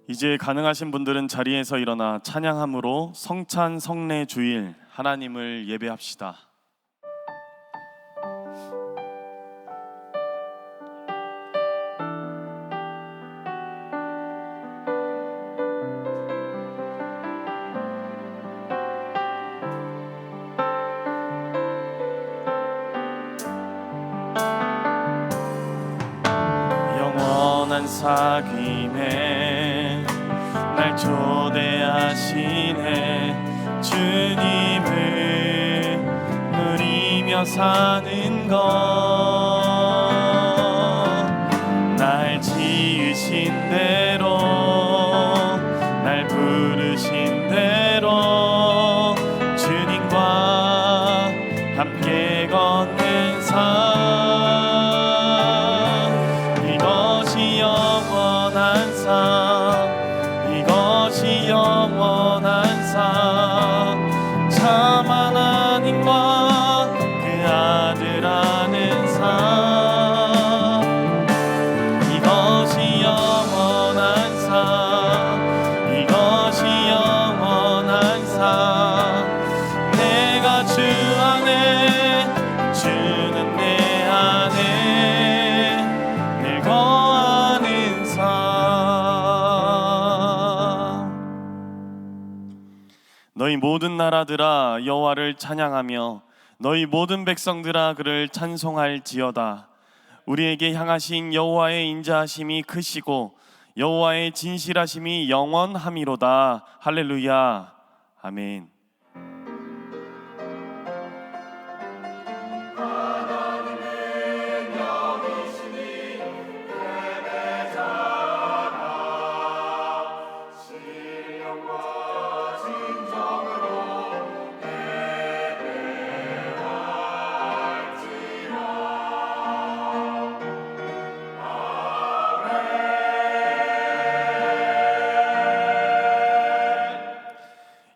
이제 가능하신 분들은 자리에서 일어나 찬양함으로 성찬 성례 주일 하나님을 예배합시다. 영원한 사귐에 날 초대하시네. 주님을 누리며 사는 것, 날 지으신 대로 날 부르신 대로 주님과 함께 걷는 삶, 이것이 영원한 삶, 이것이 영원한 삶, 참 하나님과 그 아들 아는 삶, 이것이 영원한 삶, 이것이 영원한 삶. 내가 주 안에, 주는 내 안에 늘 거하는 삶. 너희 모든 나라들아 여호와를 찬양하며 너희 모든 백성들아 그를 찬송할지어다. 우리에게 향하신 여호와의 인자하심이 크시고 여호와의 진실하심이 영원함이로다. 할렐루야. 아멘.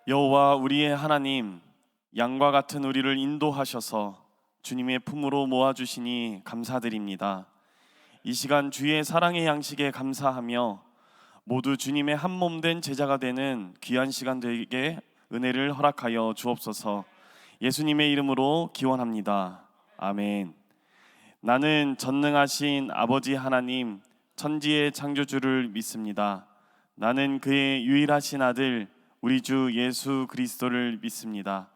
여호와 우리의 하나님, 양과 같은 우리를 인도하셔서 주님의 품으로 모아주시니 감사드립니다. 이 시간 주의 사랑의 양식에 감사하며 모두 주님의 한 몸 된 제자가 되는 귀한 시간 되게 은혜를 허락하여 주옵소서. 예수님의 이름으로 기원합니다. 아멘. 나는 전능하신 아버지 하나님, 천지의 창조주를 믿습니다. 나는 그의 유일하신 아들 우리 주 예수 그리스도를 믿습니다.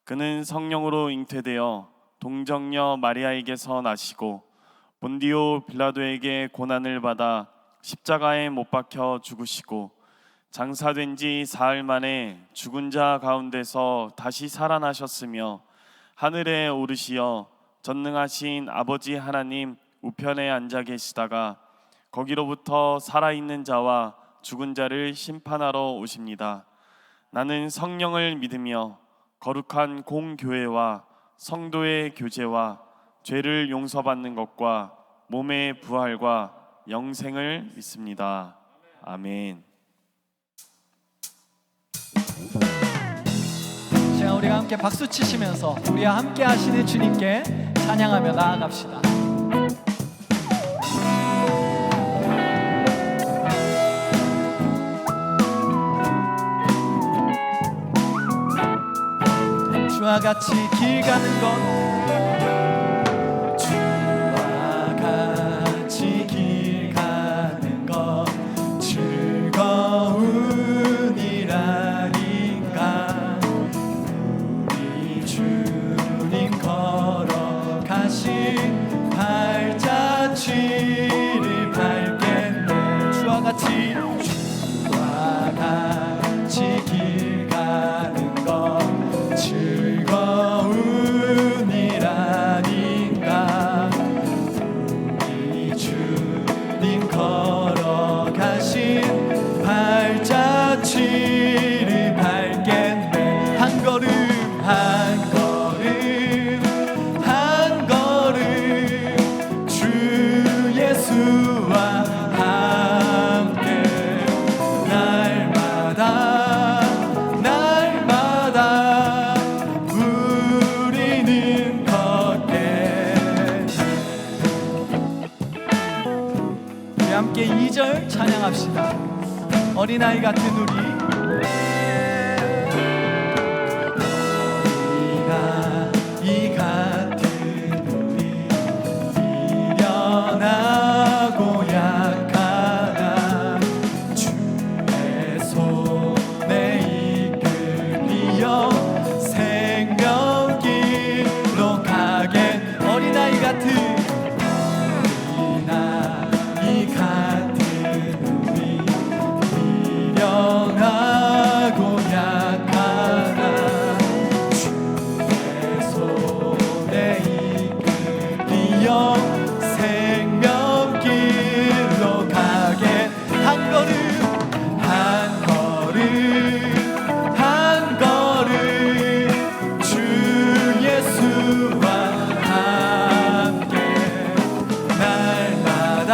그는 성령으로 잉태되어 동정녀 마리아에게서 나시고 본디오 빌라도에게 고난을 받아 십자가에 못 박혀 죽으시고 장사된 지 사흘 만에 죽은 자 가운데서 다시 살아나셨으며 하늘에 오르시어 전능하신 아버지 하나님 우편에 앉아 계시다가 거기로부터 살아있는 자와 죽은 자를 심판하러 오십니다. 나는 성령을 믿으며 거룩한 공교회와 성도의 교제와 죄를 용서받는 것과 몸의 부활과 영생을 믿습니다. 아멘. 자, 우리가 함께 박수 치시면서 우리와 함께 하시는 주님께 찬양하며 나아갑시다. 주와 같이 길 가는 것, 주와 같이 길 가는 것 즐거운 일 아닌가. 우리 주님 걸어가신 발자취를 밟겠네. 주와 같이 길 가는 것 즐거운 일 아닌가. 우리 주님 걸어가신 발자취를 밟겠네. 한 걸음 한 걸음 한 걸음 주 예수와 함께 날마다 우리는 걷게. 우리 함께 2절 찬양합시다. 어린아이 같은 우리 어린아이 같은 우리 미련하고 약하나 주의 손에 이끌리어 생명길로 가게 어린아이 같은 우리 미련하고 약하나 주의 손에 이끌리어 생명길로 가게 한 걸음 한 걸음 한 걸음 주 예수와 함께 날마다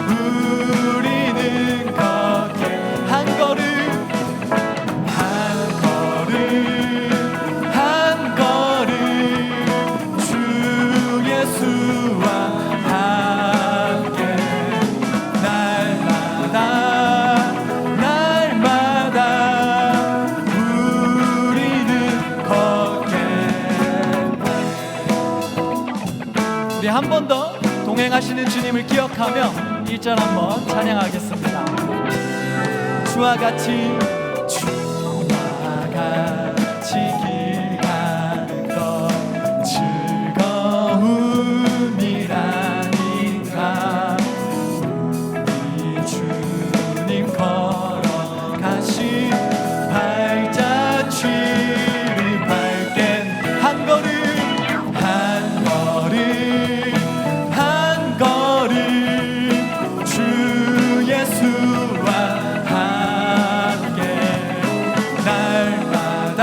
우리는 걷게 한 걸음 한 걸음 한 걸음 주 예수와 함께 날마다 우리는 걷게 우리 한 번 더 동행하시는 주님을 기억하며 1절 한번 찬양하겠습니다. 주와 같이 길 가는 것 즐거움이라니까 우리 주님 걸어가신 발자취를 밟겐 한 걸음 한 걸음 한 걸음 주 예수와 함께 날마다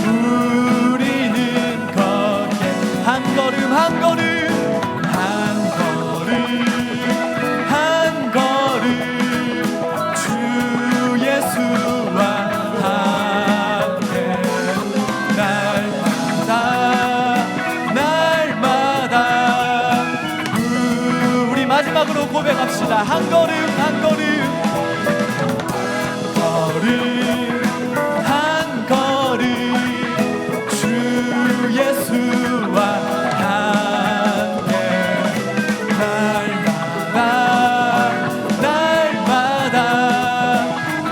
우리는 걷게 한 걸음 한 걸음 한 걸음 한 걸음 주 예수와 함께 날마다 우리 마지막으로 고백합시다. 한 걸음 한 걸음 한 걸음 주 예수와 함께 날마다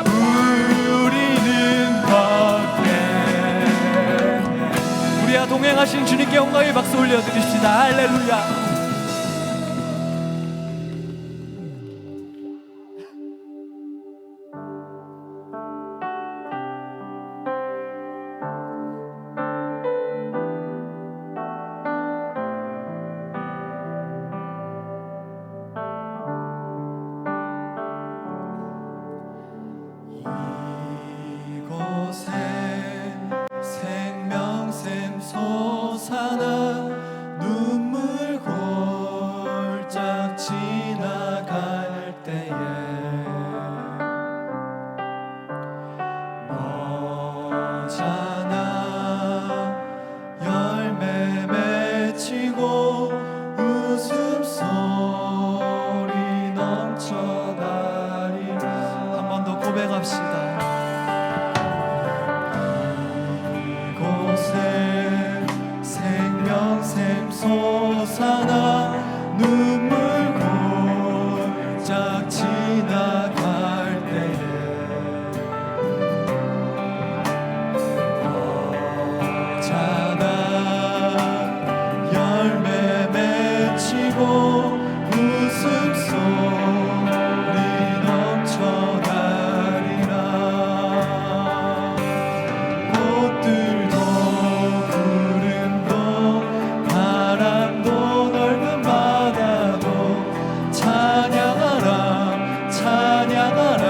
우리는 걷게 우리와 동행하신 주님께 영광의 박수 올려드립시다. 할렐루야. 이곳에 생명샘 솟아나 눈물 골짝 지나갈 때에 너잖아 열매 맺히고 웃음소리 넘쳐나리라. 한 번 더 고백합시다. 생명샘 솟아나 눈물 골짝 지나갈 때에 너잖아 열매 맺히고 웃음소리 넘쳐나리라. 꽃들도 바람도 넓은 바다도 찬양하라 찬양하라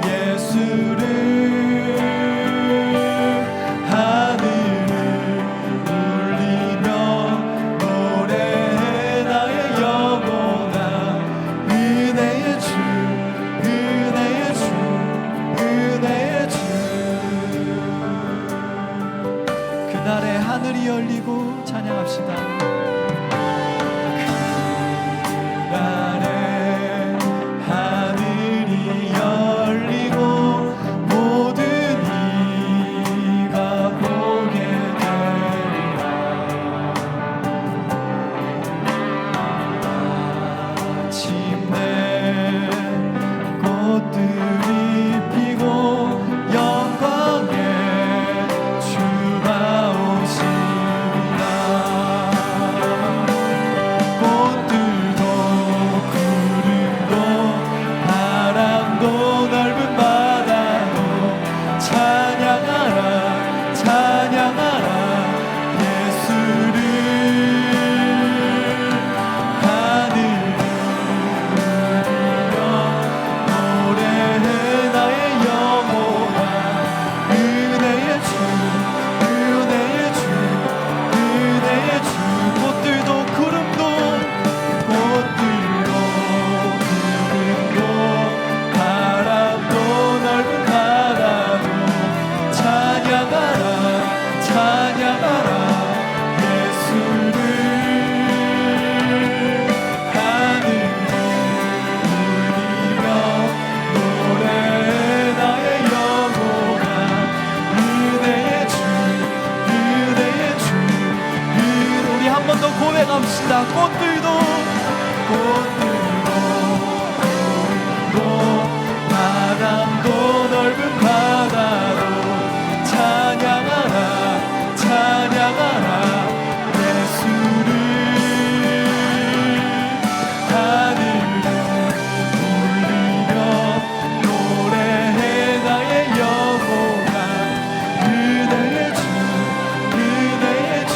예수를 하늘을 울리며 노래해 나의 영혼아 은혜 찬양합시다. 꽃들도 바람도 넓은 바다도 찬양하라 찬양하라 예수를. 하늘을 울리며 노래해 나의 영혼아. 은혜의 주 은혜의 주 은혜의 주.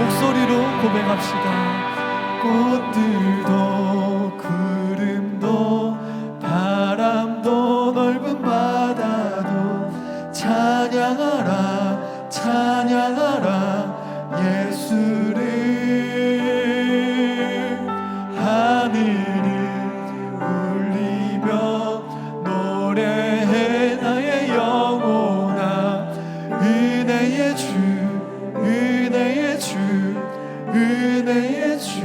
목소리로 고백합시다. 꽃들도 구름도 바람도 넓은 바다도 찬양하라 찬양하라 예수를. 하늘을 울리며 노래해 나의 영혼아. 은혜의 주 은혜의 주 은혜의 주.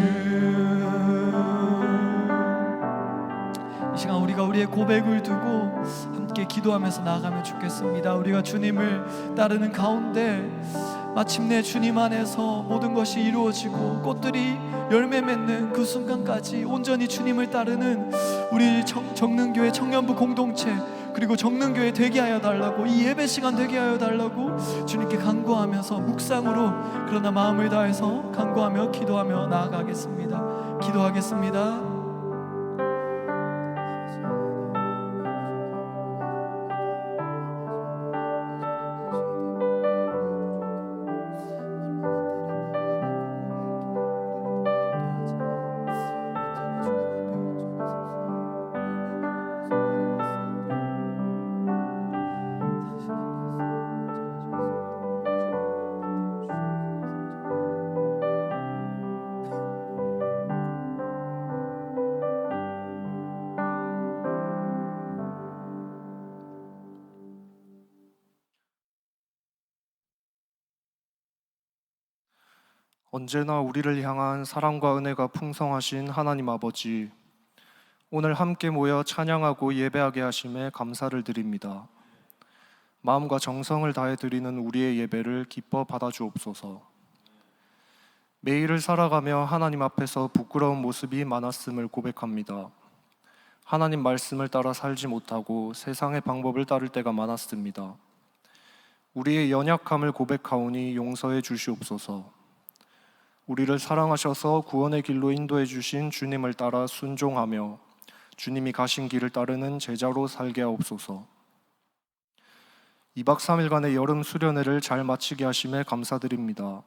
이 시간 우리가 우리의 고백을 두고 함께 기도하면서 나아가면 좋겠습니다. 우리가 주님을 따르는 가운데 마침내 주님 안에서 모든 것이 이루어지고 꽃들이 열매 맺는 그 순간까지 온전히 주님을 따르는 우리 정능교회 청년부 공동체 그리고 정능교회 되게 하여 달라고, 이 예배 시간 되게 하여 달라고 주님께 간구하면서 묵상으로 그러나 마음을 다해서 간구하며 기도하며 나아가겠습니다. 기도하겠습니다. 언제나 우리를 향한 사랑과 은혜가 풍성하신 하나님 아버지, 오늘 함께 모여 찬양하고 예배하게 하심에 감사를 드립니다. 마음과 정성을 다해 드리는 우리의 예배를 기뻐 받아주옵소서. 매일을 살아가며 하나님 앞에서 부끄러운 모습이 많았음을 고백합니다. 하나님 말씀을 따라 살지 못하고 세상의 방법을 따를 때가 많았습니다. 우리의 연약함을 고백하오니 용서해 주시옵소서. 우리를 사랑하셔서 구원의 길로 인도해 주신 주님을 따라 순종하며 주님이 가신 길을 따르는 제자로 살게 하옵소서. 2박 3일간의 여름 수련회를 잘 마치게 하심에 감사드립니다.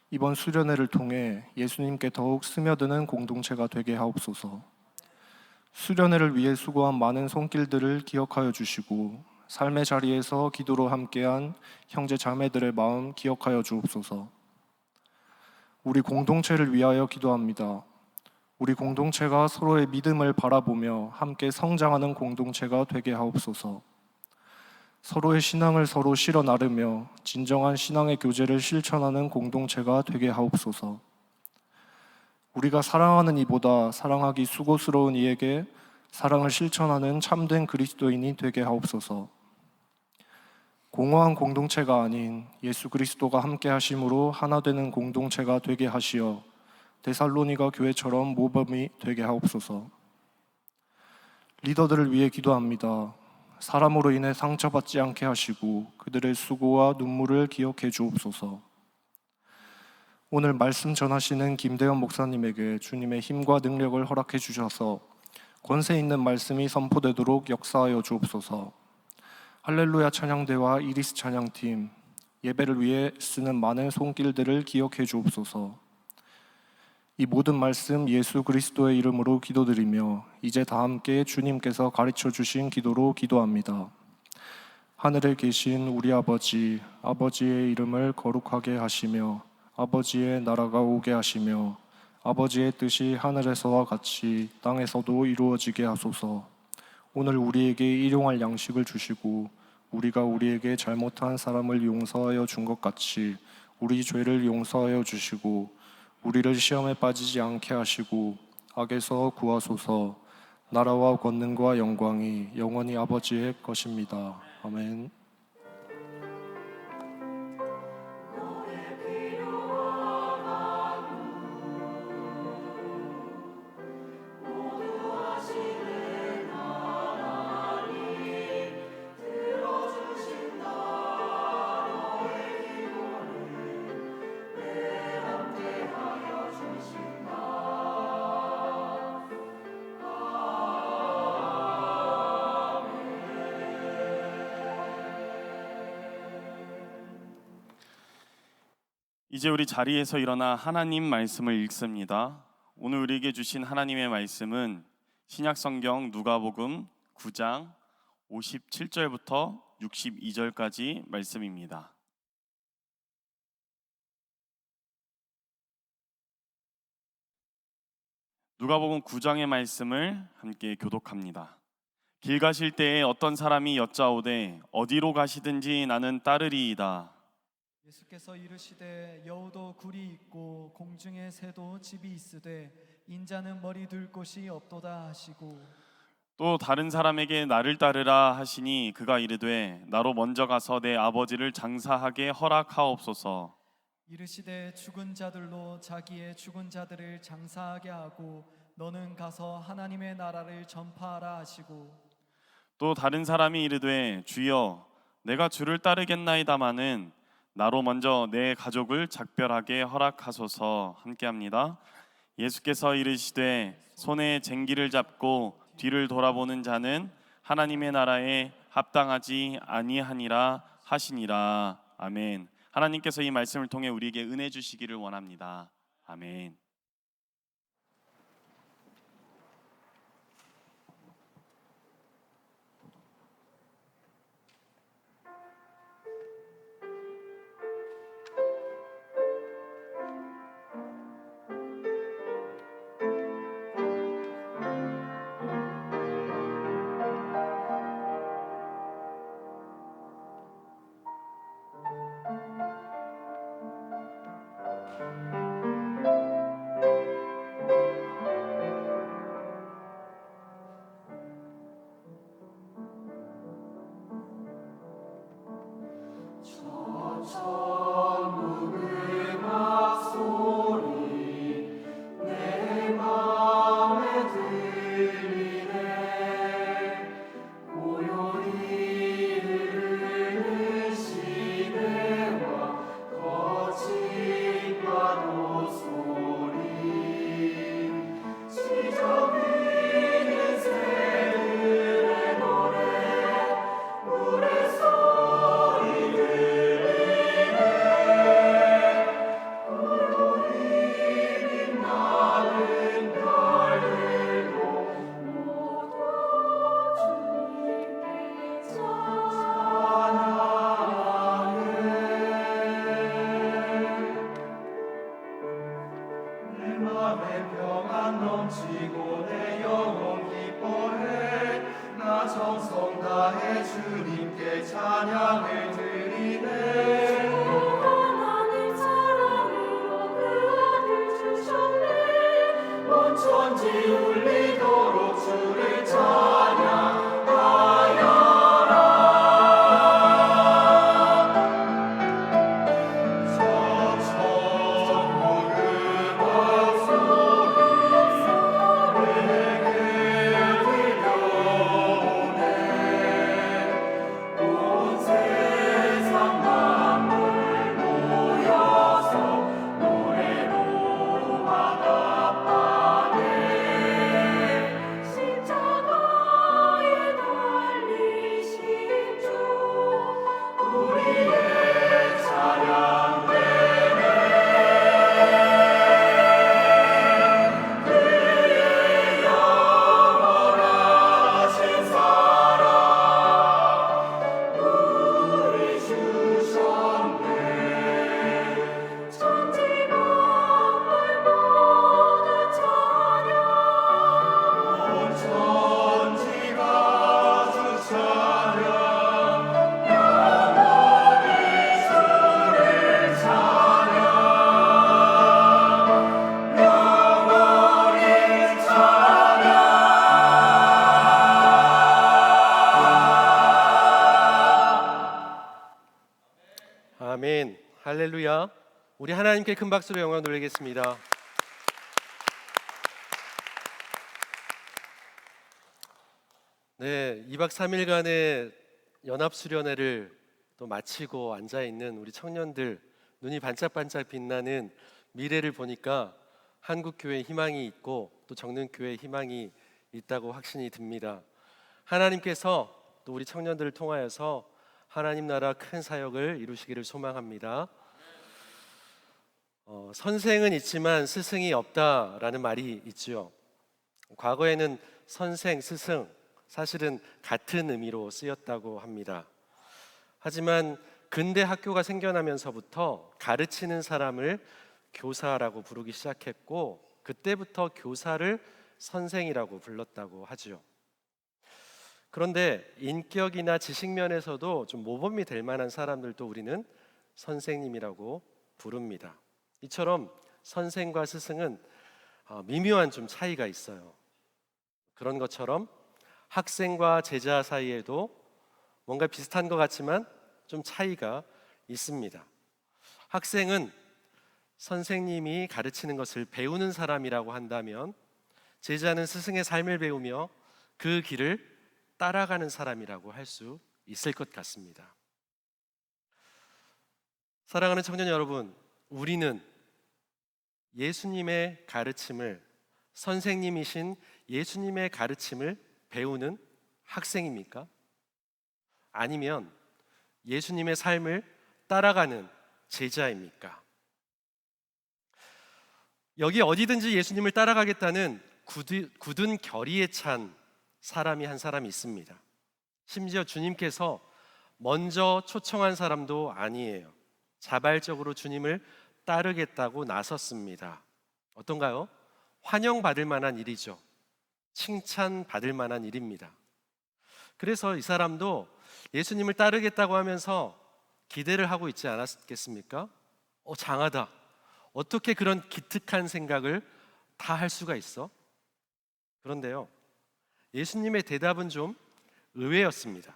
이번 수련회를 통해 예수님께 더욱 스며드는 공동체가 되게 하옵소서. 수련회를 위해 수고한 많은 손길들을 기억하여 주시고 삶의 자리에서 기도로 함께한 형제 자매들의 마음 기억하여 주옵소서. 우리 공동체를 위하여 기도합니다. 우리 공동체가 서로의 믿음을 바라보며 함께 성장하는 공동체가 되게 하옵소서. 서로의 신앙을 서로 실어 나르며 진정한 신앙의 교제를 실천하는 공동체가 되게 하옵소서. 우리가 사랑하는 이보다 사랑하기 수고스러운 이에게 사랑을 실천하는 참된 그리스도인이 되게 하옵소서. 공허한 공동체가 아닌 예수 그리스도가 함께 하심으로 하나 되는 공동체가 되게 하시어 데살로니가 교회처럼 모범이 되게 하옵소서. 리더들을 위해 기도합니다. 사람으로 인해 상처받지 않게 하시고 그들의 수고와 눈물을 기억해 주옵소서. 오늘 말씀 전하시는 김대현 목사님에게 주님의 힘과 능력을 허락해 주셔서 권세 있는 말씀이 선포되도록 역사하여 주옵소서. 할렐루야 찬양대와 이리스 찬양팀, 예배를 위해 쓰는 많은 손길들을 기억해 주옵소서. 이 모든 말씀 예수 그리스도의 이름으로 기도드리며 이제 다 함께 주님께서 가르쳐 주신 기도로 기도합니다. 하늘에 계신 우리 아버지, 아버지의 이름을 거룩하게 하시며 아버지의 나라가 오게 하시며 아버지의 뜻이 하늘에서와 같이 땅에서도 이루어지게 하소서. 오늘 우리에게 일용할 양식을 주시고 우리가 우리에게 잘못한 사람을 용서하여 준 것 같이 우리 죄를 용서하여 주시고 우리를 시험에 빠지지 않게 하시고 악에서 구하소서. 나라와 권능과 영광이 영원히 아버지의 것입니다. 아멘. 이제 우리 자리에서 일어나 하나님 말씀을 읽습니다. 오늘 우리에게 주신 하나님의 말씀은 신약성경 누가복음 9장 57절부터 62절까지 말씀입니다. 누가복음 9장의 말씀을 함께 교독합니다. 길 가실 때에 어떤 사람이 여짜오되 어디로 가시든지 나는 따르리이다. 예수께서 이르시되 여우도 굴이 있고 공중의 새도 집이 있으되 인자는 머리 둘 곳이 없도다 하시고, 또 다른 사람에게 나를 따르라 하시니 그가 이르되 나로 먼저 가서 내 아버지를 장사하게 허락하옵소서. 이르시되 죽은 자들로 자기의 죽은 자들을 장사하게 하고 너는 가서 하나님의 나라를 전파하라 하시고, 또 다른 사람이 이르되 주여 내가 주를 따르겠나이다마는 나로 먼저 내 가족을 작별하게 허락하소서. 함께합니다. 예수께서 이르시되 손에 쟁기를 잡고 뒤를 돌아보는 자는 하나님의 나라에 합당하지 아니하니라 하시니라. 아멘. 하나님께서 이 말씀을 통해 우리에게 은혜 주시기를 원합니다. 아멘. 아멘. 할렐루야. 우리 하나님께 큰 박수로 영광 돌리겠습니다. 네, 2박 3일간의 연합수련회를 또 마치고 앉아있는 우리 청년들, 눈이 반짝반짝 빛나는 미래를 보니까 한국교회에 희망이 있고 또 정릉교회에 희망이 있다고 확신이 듭니다. 하나님께서 또 우리 청년들을 통하여서 하나님 나라 큰 사역을 이루시기를 소망합니다. 선생은 있지만 스승이 없다라는 말이 있죠. 과거에는 선생, 스승 사실은 같은 의미로 쓰였다고 합니다. 하지만 근대 학교가 생겨나면서부터 가르치는 사람을 교사라고 부르기 시작했고, 그때부터 교사를 선생이라고 불렀다고 하죠. 그런데 인격이나 지식 면에서도 좀 모범이 될 만한 사람들도 우리는 선생님이라고 부릅니다. 이처럼 선생과 스승은 미묘한 좀 차이가 있어요. 그런 것처럼 학생과 제자 사이에도 뭔가 비슷한 것 같지만 좀 차이가 있습니다. 학생은 선생님이 가르치는 것을 배우는 사람이라고 한다면, 제자는 스승의 삶을 배우며 그 길을 따라가는 사람이라고 할 수 있을 것 같습니다. 사랑하는 청년 여러분, 우리는 예수님의 가르침을, 선생님이신 예수님의 가르침을 배우는 학생입니까? 아니면 예수님의 삶을 따라가는 제자입니까? 여기 어디든지 예수님을 따라가겠다는 굳은 결의에 찬 사람이 한 사람이 있습니다. 심지어 주님께서 먼저 초청한 사람도 아니에요. 자발적으로 주님을 따르겠다고 나섰습니다. 어떤가요? 환영받을 만한 일이죠. 칭찬받을 만한 일입니다. 그래서 이 사람도 예수님을 따르겠다고 하면서 기대를 하고 있지 않았겠습니까? 장하다. 어떻게 그런 기특한 생각을 다 할 수가 있어? 그런데요, 예수님의 대답은 좀 의외였습니다.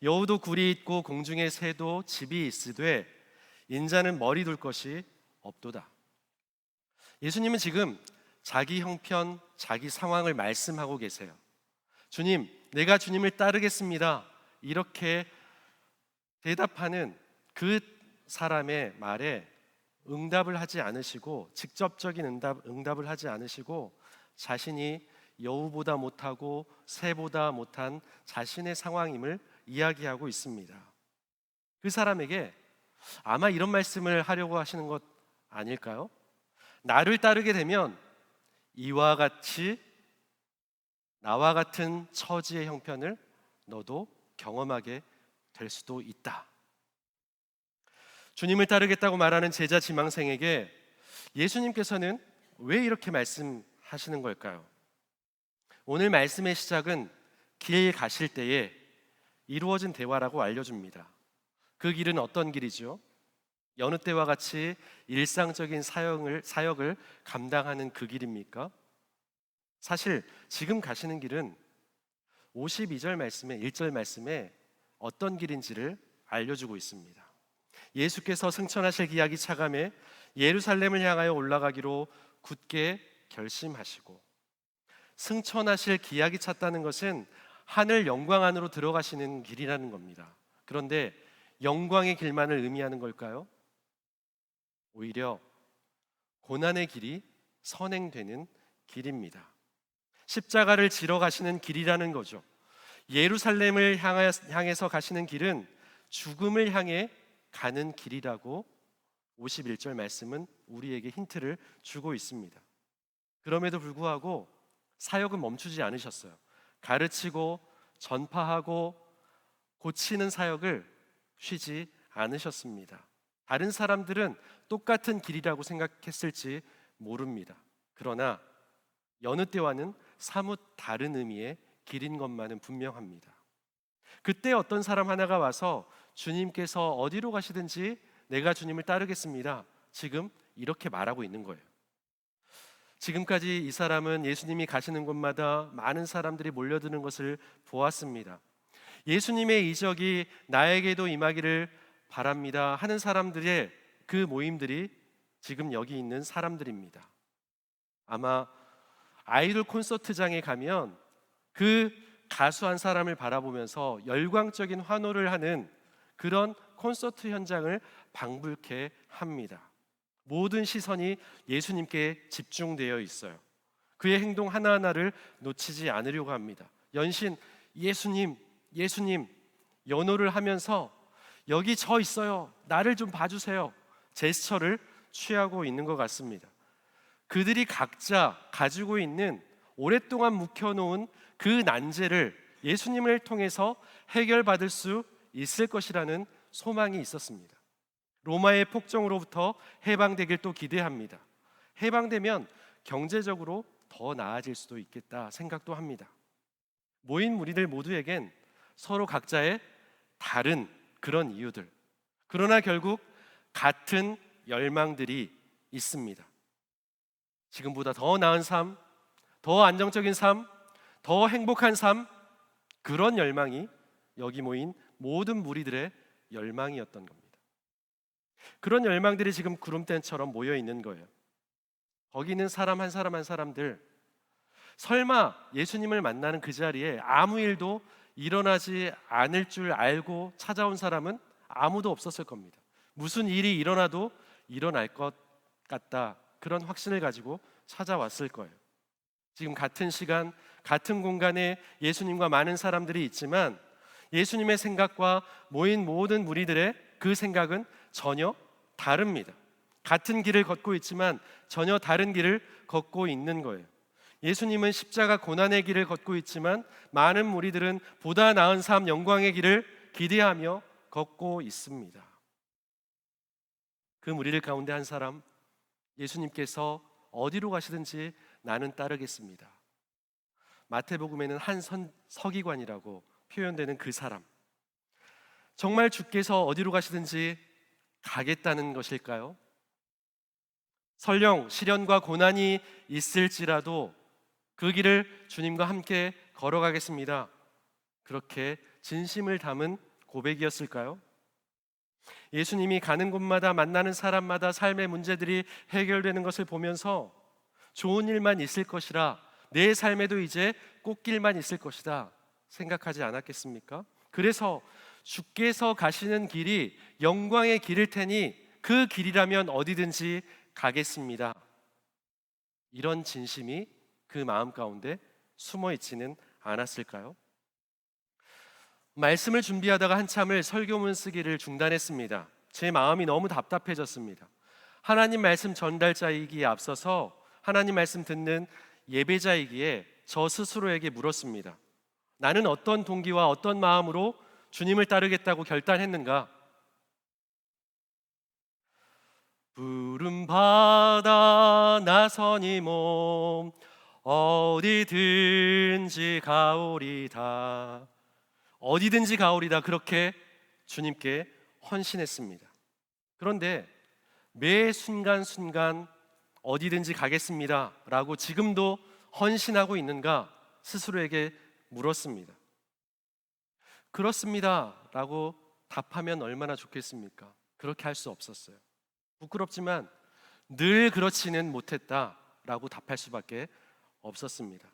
여우도 굴이 있고 공중의 새도 집이 있으되 인자는 머리 둘 것이 없도다. 예수님은 지금 자기 형편, 자기 상황을 말씀하고 계세요. 주님, 내가 주님을 따르겠습니다. 이렇게 대답하는 그 사람의 말에 응답을 하지 않으시고, 직접적인 응답을 하지 않으시고, 자신이 여우보다 못하고 새보다 못한 자신의 상황임을 이야기하고 있습니다. 그 사람에게 아마 이런 말씀을 하려고 하시는 것 아닐까요? 나를 따르게 되면 이와 같이 나와 같은 처지의 형편을 너도 경험하게 될 수도 있다. 주님을 따르겠다고 말하는 제자 지망생에게 예수님께서는 왜 이렇게 말씀하시는 걸까요? 오늘 말씀의 시작은 길 가실 때에 이루어진 대화라고 알려줍니다. 그 길은 어떤 길이죠? 여느 때와 같이 일상적인 사역을 감당하는 그 길입니까? 사실 지금 가시는 길은 52절 말씀에 1절 말씀에 어떤 길인지를 알려주고 있습니다. 예수께서 승천하실 기약이 차감해 예루살렘을 향하여 올라가기로 굳게 결심하시고, 승천하실 기약이 찼다는 것은 하늘 영광 안으로 들어가시는 길이라는 겁니다. 그런데 영광의 길만을 의미하는 걸까요? 오히려 고난의 길이 선행되는 길입니다. 십자가를 지러 가시는 길이라는 거죠. 예루살렘을 향해서 가시는 길은 죽음을 향해 가는 길이라고 51절 말씀은 우리에게 힌트를 주고 있습니다. 그럼에도 불구하고 사역은 멈추지 않으셨어요. 가르치고 전파하고 고치는 사역을 쉬지 않으셨습니다. 다른 사람들은 똑같은 길이라고 생각했을지 모릅니다. 그러나 여느 때와는 사뭇 다른 의미의 길인 것만은 분명합니다. 그때 어떤 사람 하나가 와서 주님께서 어디로 가시든지 내가 주님을 따르겠습니다. 지금 이렇게 말하고 있는 거예요. 지금까지 이 사람은 예수님이 가시는 곳마다 많은 사람들이 몰려드는 것을 보았습니다. 예수님의 이적이 나에게도 임하기를 바랍니다 하는 사람들의 그 모임들이 지금 여기 있는 사람들입니다. 아마 아이돌 콘서트장에 가면 그 가수 한 사람을 바라보면서 열광적인 환호를 하는 그런 콘서트 현장을 방불케 합니다. 모든 시선이 예수님께 집중되어 있어요. 그의 행동 하나하나를 놓치지 않으려고 합니다. 연신 예수님, 예수님 연호를 하면서 여기 저 있어요. 나를 좀 봐주세요. 제스처를 취하고 있는 것 같습니다. 그들이 각자 가지고 있는 오랫동안 묵혀놓은 그 난제를 예수님을 통해서 해결받을 수 있을 것이라는 소망이 있었습니다. 로마의 폭정으로부터 해방되길 또 기대합니다. 해방되면 경제적으로 더 나아질 수도 있겠다 생각도 합니다. 모인 무리들 모두에겐 서로 각자의 다른 그런 이유들, 그러나 결국 같은 열망들이 있습니다. 지금보다 더 나은 삶, 더 안정적인 삶, 더 행복한 삶, 그런 열망이 여기 모인 모든 무리들의 열망이었던 겁니다. 그런 열망들이 지금 구름대처럼 모여 있는 거예요. 거기 있는 사람 한 사람 한 사람들, 설마 예수님을 만나는 그 자리에 아무 일도 일어나지 않을 줄 알고 찾아온 사람은 아무도 없었을 겁니다. 무슨 일이 일어나도 일어날 것 같다, 그런 확신을 가지고 찾아왔을 거예요. 지금 같은 시간, 같은 공간에 예수님과 많은 사람들이 있지만 예수님의 생각과 모인 모든 무리들의 그 생각은 전혀 다릅니다. 같은 길을 걷고 있지만 전혀 다른 길을 걷고 있는 거예요. 예수님은 십자가 고난의 길을 걷고 있지만 많은 무리들은 보다 나은 삶, 영광의 길을 기대하며 걷고 있습니다. 그 무리들 가운데 한 사람, 예수님께서 어디로 가시든지 나는 따르겠습니다. 마태복음에는 한 서기관이라고 표현되는 그 사람, 정말 주께서 어디로 가시든지 가겠다는 것일까요? 설령 시련과 고난이 있을지라도 그 길을 주님과 함께 걸어가겠습니다, 그렇게 진심을 담은 고백이었을까요? 예수님이 가는 곳마다 만나는 사람마다 삶의 문제들이 해결되는 것을 보면서 좋은 일만 있을 것이라, 내 삶에도 이제 꽃길만 있을 것이다 생각하지 않았겠습니까? 그래서 주께서 가시는 길이 영광의 길일 테니 그 길이라면 어디든지 가겠습니다, 이런 진심이 그 마음 가운데 숨어 있지는 않았을까요? 말씀을 준비하다가 한참을 설교문 쓰기를 중단했습니다. 제 마음이 너무 답답해졌습니다. 하나님 말씀 전달자이기에 앞서서 하나님 말씀 듣는 예배자이기에 저 스스로에게 물었습니다. 나는 어떤 동기와 어떤 마음으로 주님을 따르겠다고 결단했는가? 푸른 바다 나서니 몸 어디든지 가오리다, 어디든지 가오리다, 그렇게 주님께 헌신했습니다. 그런데 매 순간순간 어디든지 가겠습니다 라고 지금도 헌신하고 있는가 스스로에게 물었습니다. 그렇습니다 라고 답하면 얼마나 좋겠습니까? 그렇게 할 수 없었어요. 부끄럽지만 늘 그렇지는 못했다 라고 답할 수밖에 없었습니다.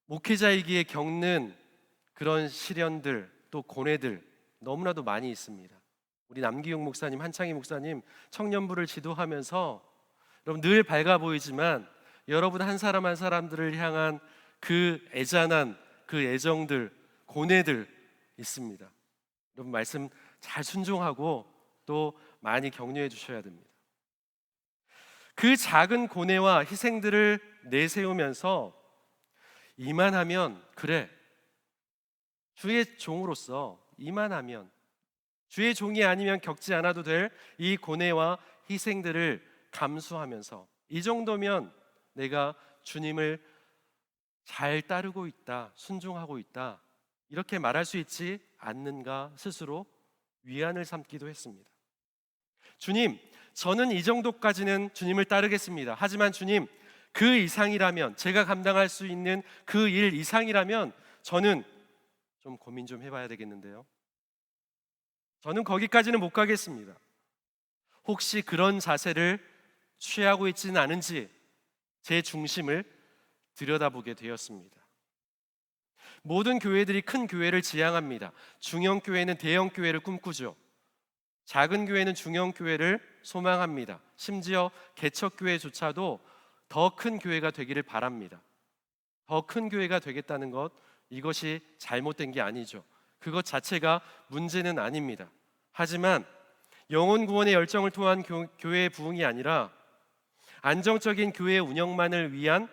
목회자이기에 겪는 그런 시련들, 또 고뇌들 너무나도 많이 있습니다. 우리 남기용 목사님, 한창희 목사님 청년부를 지도하면서 여러분 늘 밝아 보이지만 여러분 한 사람 한 사람들을 향한 그 애잔한 그 애정들, 고뇌들 있습니다. 여러분 말씀 잘 순종하고 또 많이 격려해 주셔야 됩니다. 그 작은 고뇌와 희생들을 내세우면서 이만하면, 그래, 주의 종으로서 이만하면, 주의 종이 아니면 겪지 않아도 될 이 고뇌와 희생들을 감수하면서 이 정도면 내가 주님을 잘 따르고 있다, 순종하고 있다, 이렇게 말할 수 있지 않는가 스스로 위안을 삼기도 했습니다. 주님, 저는 이 정도까지는 주님을 따르겠습니다. 하지만 주님, 그 이상이라면, 제가 감당할 수 있는 그 일 이상이라면 저는 좀 고민 좀 해봐야 되겠는데요. 저는 거기까지는 못 가겠습니다. 혹시 그런 자세를 취하고 있지는 않은지 제 중심을 들여다보게 되었습니다. 모든 교회들이 큰 교회를 지향합니다. 중형 교회는 대형 교회를 꿈꾸죠. 작은 교회는 중형 교회를 소망합니다. 심지어 개척 교회조차도 더 큰 교회가 되기를 바랍니다. 더 큰 교회가 되겠다는 것, 이것이 잘못된 게 아니죠. 그것 자체가 문제는 아닙니다. 하지만 영혼 구원의 열정을 통한 교회의 부흥이 아니라 안정적인 교회 운영만을 위한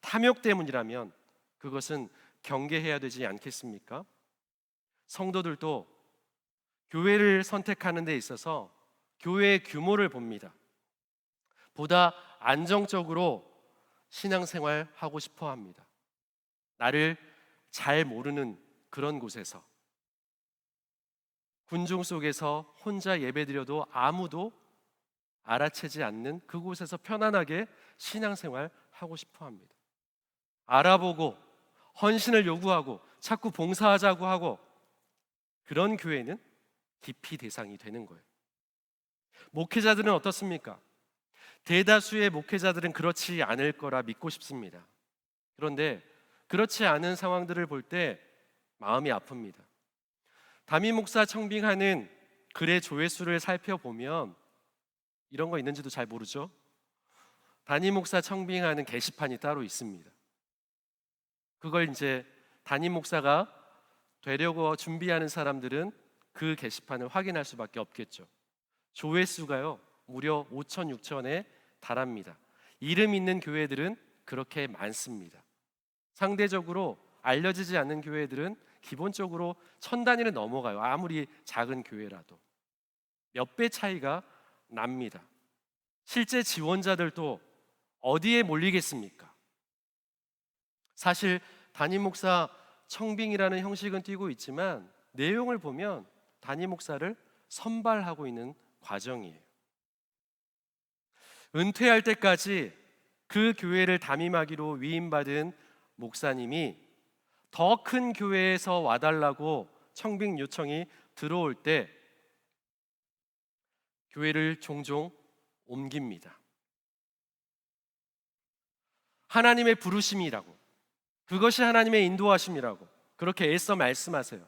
탐욕 때문이라면 그것은 경계해야 되지 않겠습니까? 성도들도 교회를 선택하는 데 있어서 교회의 규모를 봅니다. 보다 안정적으로 신앙생활 하고 싶어 합니다. 나를 잘 모르는 그런 곳에서, 군중 속에서 혼자 예배드려도 아무도 알아채지 않는 그곳에서 편안하게 신앙생활 하고 싶어 합니다. 알아보고 헌신을 요구하고 자꾸 봉사하자고 하고, 그런 교회는 기피 대상이 되는 거예요. 목회자들은 어떻습니까? 대다수의 목회자들은 그렇지 않을 거라 믿고 싶습니다. 그런데 그렇지 않은 상황들을 볼 때 마음이 아픕니다. 담임 목사 청빙하는 글의 조회수를 살펴보면 이런 거 있는지도 잘 모르죠. 담임 목사 청빙하는 게시판이 따로 있습니다. 그걸 이제 담임 목사가 되려고 준비하는 사람들은 그 게시판을 확인할 수밖에 없겠죠. 조회수가요 무려 5천, 6천에 달합니다. 이름 있는 교회들은 그렇게 많습니다. 상대적으로 알려지지 않는 교회들은 기본적으로 1000단위를 넘어가요. 아무리 작은 교회라도 몇 배 차이가 납니다. 실제 지원자들도 어디에 몰리겠습니까? 사실 담임 목사 청빙이라는 형식은 띄고 있지만 내용을 보면 담임 목사를 선발하고 있는 과정이에요. 은퇴할 때까지 그 교회를 담임하기로 위임받은 목사님이 더 큰 교회에서 와달라고 청빙 요청이 들어올 때 교회를 종종 옮깁니다. 하나님의 부르심이라고, 그것이 하나님의 인도하심이라고 그렇게 애써 말씀하세요.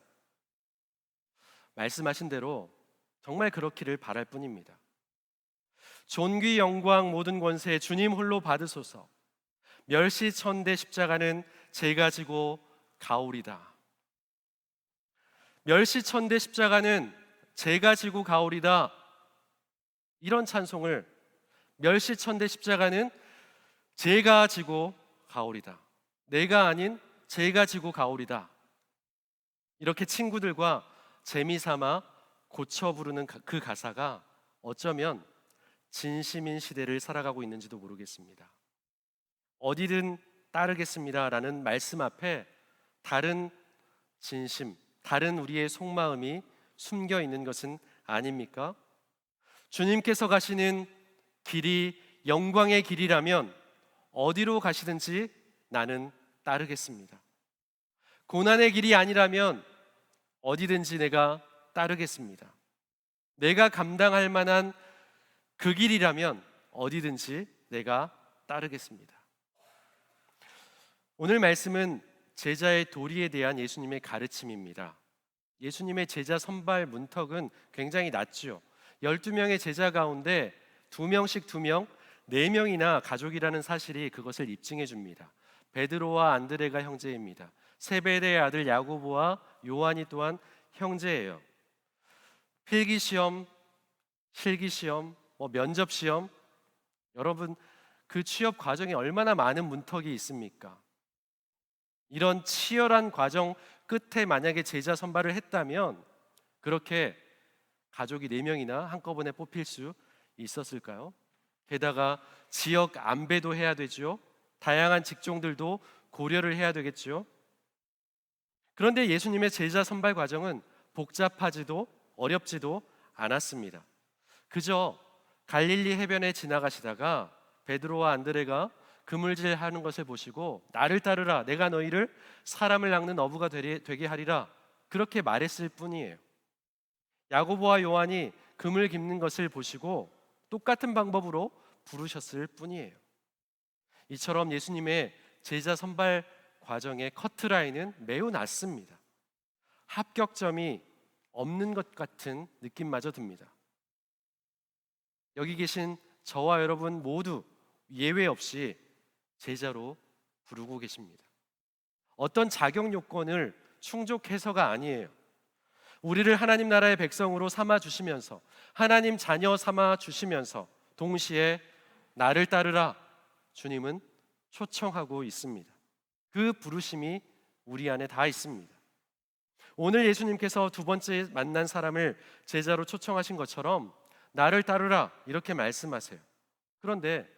말씀하신 대로 정말 그렇기를 바랄 뿐입니다. 존귀 영광 모든 권세 주님 홀로 받으소서. 멸시천대 십자가는 제가 지고 가오리다. 멸시천대 십자가는 제가 지고 가오리다. 이런 찬송을, 멸시천대 십자가는 제가 지고 가오리다, 내가 아닌 제가 지고 가오리다, 이렇게 친구들과 재미삼아 고쳐 부르는 그 가사가 어쩌면 진심인 시대를 살아가고 있는지도 모르겠습니다. 어디든 따르겠습니다라는 말씀 앞에 다른 진심, 다른 우리의 속마음이 숨겨 있는 것은 아닙니까? 주님께서 가시는 길이 영광의 길이라면 어디로 가시든지 나는 따르겠습니다. 고난의 길이 아니라면 어디든지 내가 따르겠습니다. 내가 감당할 만한 그 길이라면 어디든지 내가 따르겠습니다. 오늘 말씀은 제자의 도리에 대한 예수님의 가르침입니다. 예수님의 제자 선발 문턱은 굉장히 낮죠. 12명의 제자 가운데 2명씩 2명, 4명이나 가족이라는 사실이 그것을 입증해 줍니다. 베드로와 안드레가 형제입니다. 세베대의 아들 야고보와 요한이 또한 형제예요. 필기시험, 실기시험, 면접시험, 여러분 그 취업 과정에 얼마나 많은 문턱이 있습니까? 이런 치열한 과정 끝에 만약에 제자 선발을 했다면 그렇게 가족이 4명이나 한꺼번에 뽑힐 수 있었을까요? 게다가 지역 안배도 해야 되죠. 다양한 직종들도 고려를 해야 되겠죠. 그런데 예수님의 제자 선발 과정은 복잡하지도 어렵지도 않았습니다. 그저 갈릴리 해변에 지나가시다가 베드로와 안드레가 그물질하는 것을 보시고 나를 따르라, 내가 너희를 사람을 낚는 어부가 되게 하리라, 그렇게 말했을 뿐이에요. 야고보와 요한이 그물 깁는 것을 보시고 똑같은 방법으로 부르셨을 뿐이에요. 이처럼 예수님의 제자 선발 과정의 커트라인은 매우 낮습니다. 합격점이 없는 것 같은 느낌마저 듭니다. 여기 계신 저와 여러분 모두 예외 없이 제자로 부르고 계십니다. 어떤 자격 요건을 충족해서가 아니에요. 우리를 하나님 나라의 백성으로 삼아 주시면서 하나님 자녀 삼아 주시면서 동시에 나를 따르라 주님은 초청하고 있습니다. 그 부르심이 우리 안에 다 있습니다. 오늘 예수님께서 두 번째 만난 사람을 제자로 초청하신 것처럼 나를 따르라 이렇게 말씀하세요. 그런데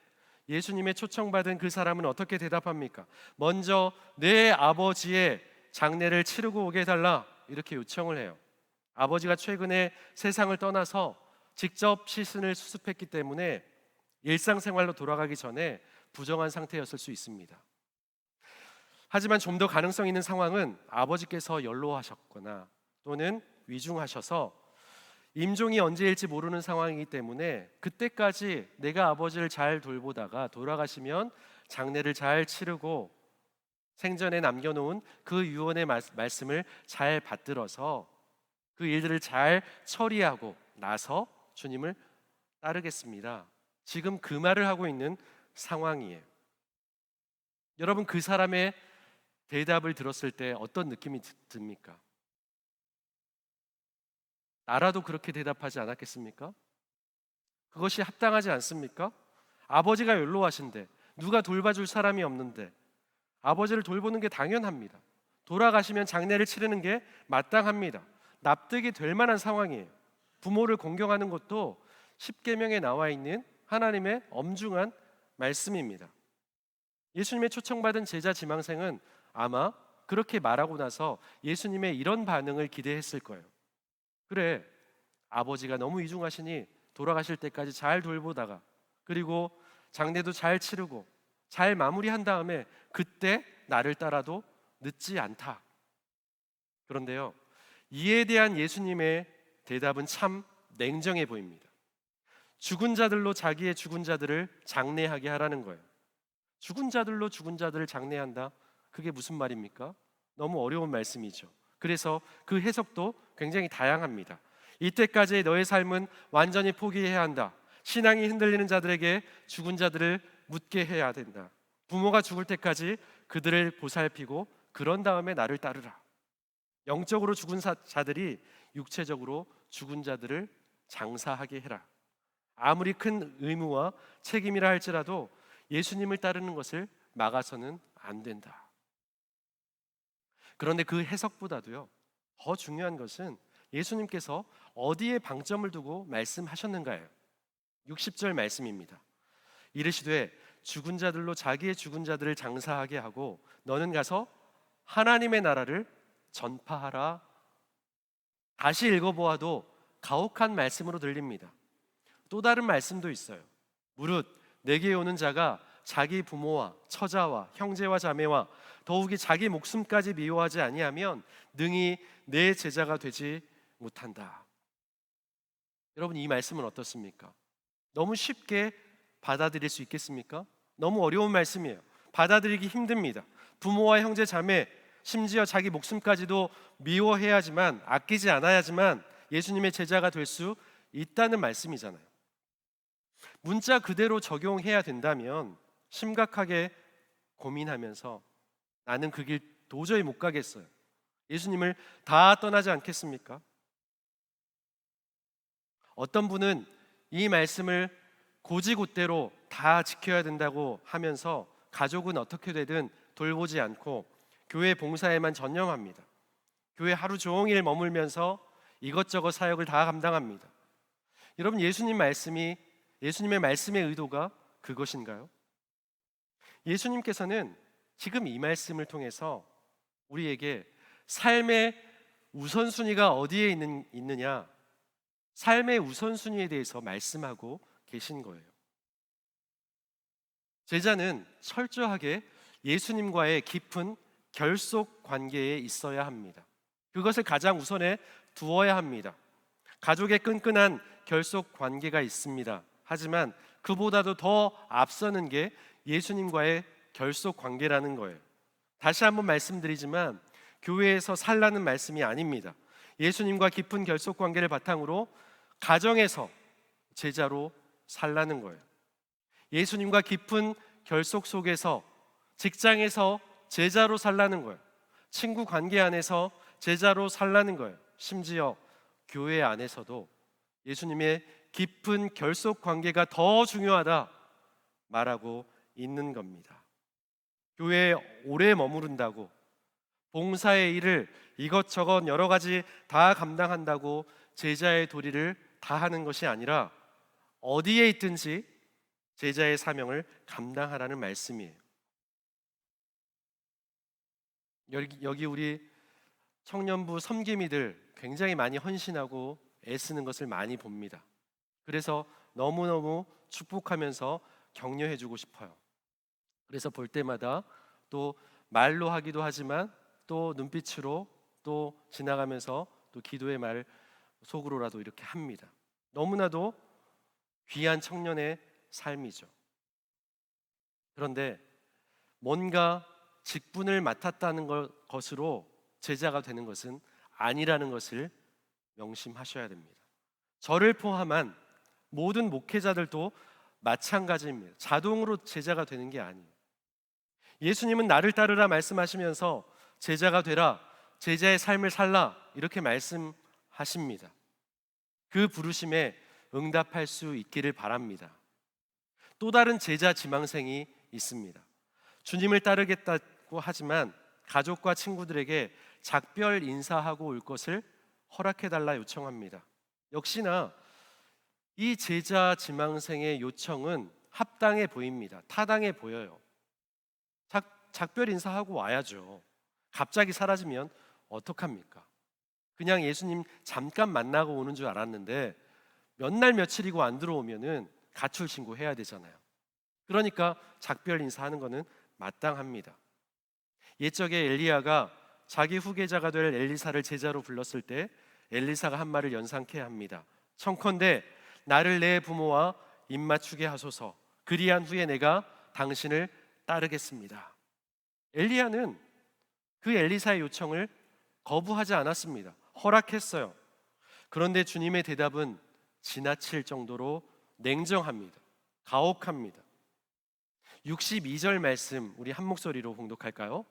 예수님의 초청받은 그 사람은 어떻게 대답합니까? 먼저 내 아버지의 장례를 치르고 오게 해달라 이렇게 요청을 해요. 아버지가 최근에 세상을 떠나서 직접 시신을 수습했기 때문에 일상생활로 돌아가기 전에 부정한 상태였을 수 있습니다. 하지만 좀 더 가능성 있는 상황은 아버지께서 연로하셨거나 또는 위중하셔서 임종이 언제일지 모르는 상황이기 때문에 그때까지 내가 아버지를 잘 돌보다가 돌아가시면 장례를 잘 치르고 생전에 남겨놓은 그 유언의 말씀을 잘 받들어서 그 일들을 잘 처리하고 나서 주님을 따르겠습니다. 지금 그 말을 하고 있는 상황이에요. 여러분, 그 사람의 대답을 들었을 때 어떤 느낌이 듭니까? 나라도 그렇게 대답하지 않았겠습니까? 그것이 합당하지 않습니까? 아버지가 연로하신데 누가 돌봐줄 사람이 없는데 아버지를 돌보는 게 당연합니다. 돌아가시면 장례를 치르는 게 마땅합니다. 납득이 될 만한 상황이에요. 부모를 공경하는 것도 십계명에 나와 있는 하나님의 엄중한 말씀입니다. 예수님의 초청받은 제자 지망생은 아마 그렇게 말하고 나서 예수님의 이런 반응을 기대했을 거예요. 그래, 아버지가 너무 위중하시니 돌아가실 때까지 잘 돌보다가 그리고 장례도 잘 치르고 잘 마무리한 다음에 그때 나를 따라도 늦지 않다. 그런데요, 이에 대한 예수님의 대답은 참 냉정해 보입니다. 죽은 자들로 자기의 죽은 자들을 장례하게 하라는 거예요. 죽은 자들로 죽은 자들을 장례한다? 그게 무슨 말입니까? 너무 어려운 말씀이죠. 그래서 그 해석도 굉장히 다양합니다. 이때까지의 너의 삶은 완전히 포기해야 한다. 신앙이 흔들리는 자들에게 죽은 자들을 묻게 해야 된다. 부모가 죽을 때까지 그들을 보살피고 그런 다음에 나를 따르라. 영적으로 죽은 자들이 육체적으로 죽은 자들을 장사하게 해라. 아무리 큰 의무와 책임이라 할지라도 예수님을 따르는 것을 막아서는 안 된다. 그런데 그 해석보다도요, 더 중요한 것은 예수님께서 어디에 방점을 두고 말씀하셨는가예요. 60절 말씀입니다. 이르시되 죽은 자들로 자기의 죽은 자들을 장사하게 하고 너는 가서 하나님의 나라를 전파하라. 다시 읽어보아도 가혹한 말씀으로 들립니다. 또 다른 말씀도 있어요. 무릇 내게 오는 자가 자기 부모와 처자와 형제와 자매와 더욱이 자기 목숨까지 미워하지 아니하면 능히 내 제자가 되지 못한다. 여러분, 이 말씀은 어떻습니까? 너무 쉽게 받아들일 수 있겠습니까? 너무 어려운 말씀이에요. 받아들이기 힘듭니다. 부모와 형제 자매, 심지어 자기 목숨까지도 미워해야지만, 아끼지 않아야지만 예수님의 제자가 될 수 있다는 말씀이잖아요. 문자 그대로 적용해야 된다면 심각하게 고민하면서 나는 그 길 도저히 못 가겠어요. 예수님을 다 떠나지 않겠습니까? 어떤 분은 이 말씀을 고지곳대로 다 지켜야 된다고 하면서 가족은 어떻게 되든 돌보지 않고 교회 봉사에만 전념합니다. 교회 하루 종일 머물면서 이것저것 사역을 다 감당합니다. 여러분, 예수님의 말씀의 의도가 그것인가요? 예수님께서는 지금 이 말씀을 통해서 우리에게 삶의 우선순위가 어디에 있느냐, 삶의 우선순위에 대해서 말씀하고 계신 거예요. 제자는 철저하게 예수님과의 깊은 결속 관계에 있어야 합니다. 그것을 가장 우선에 두어야 합니다. 가족의 끈끈한 결속 관계가 있습니다. 하지만 그보다도 더 앞서는 게 예수님과의 결속 관계라는 거예요. 다시 한번 말씀드리지만 교회에서 살라는 말씀이 아닙니다. 예수님과 깊은 결속 관계를 바탕으로 가정에서 제자로 살라는 거예요. 예수님과 깊은 결속 속에서 직장에서 제자로 살라는 거예요. 친구 관계 안에서 제자로 살라는 거예요. 심지어 교회 안에서도 예수님의 깊은 결속 관계가 더 중요하다 말하고 있는 겁니다. 교회에 오래 머무른다고, 봉사의 일을 이것저것 여러 가지 다 감당한다고 제자의 도리를 다 하는 것이 아니라 어디에 있든지 제자의 사명을 감당하라는 말씀이에요. 여기 우리 청년부 섬김이들 굉장히 많이 헌신하고 애쓰는 것을 많이 봅니다. 그래서 너무너무 축복하면서 격려해주고 싶어요. 그래서 볼 때마다 또 말로 하기도 하지만 또 눈빛으로 또 지나가면서 또 기도의 말 속으로라도 이렇게 합니다. 너무나도 귀한 청년의 삶이죠. 그런데 뭔가 직분을 맡았다는 것으로 제자가 되는 것은 아니라는 것을 명심하셔야 됩니다. 저를 포함한 모든 목회자들도 마찬가지입니다. 자동으로 제자가 되는 게 아니에요. 예수님은 나를 따르라 말씀하시면서 제자가 되라, 제자의 삶을 살라 이렇게 말씀하십니다. 그 부르심에 응답할 수 있기를 바랍니다. 또 다른 제자 지망생이 있습니다. 주님을 따르겠다고 하지만 가족과 친구들에게 작별 인사하고 올 것을 허락해달라 요청합니다. 역시나 이 제자 지망생의 요청은 합당해 보입니다. 타당해 보여요. 작별 인사하고 와야죠. 갑자기 사라지면 어떡합니까? 그냥 예수님 잠깐 만나고 오는 줄 알았는데 몇 날 며칠이고 안 들어오면은 가출 신고해야 되잖아요. 그러니까 작별 인사하는 것은 마땅합니다. 옛적에 엘리야가 자기 후계자가 될 엘리사를 제자로 불렀을 때 엘리사가 한 말을 연상케 합니다. 청컨대 나를 내 부모와 입맞추게 하소서. 그리한 후에 내가 당신을 따르겠습니다. 엘리야는 그 엘리사의 요청을 거부하지 않았습니다. 허락했어요. 그런데 주님의 대답은 지나칠 정도로 냉정합니다. 가혹합니다. 62절 말씀 우리 한 목소리로 봉독할까요?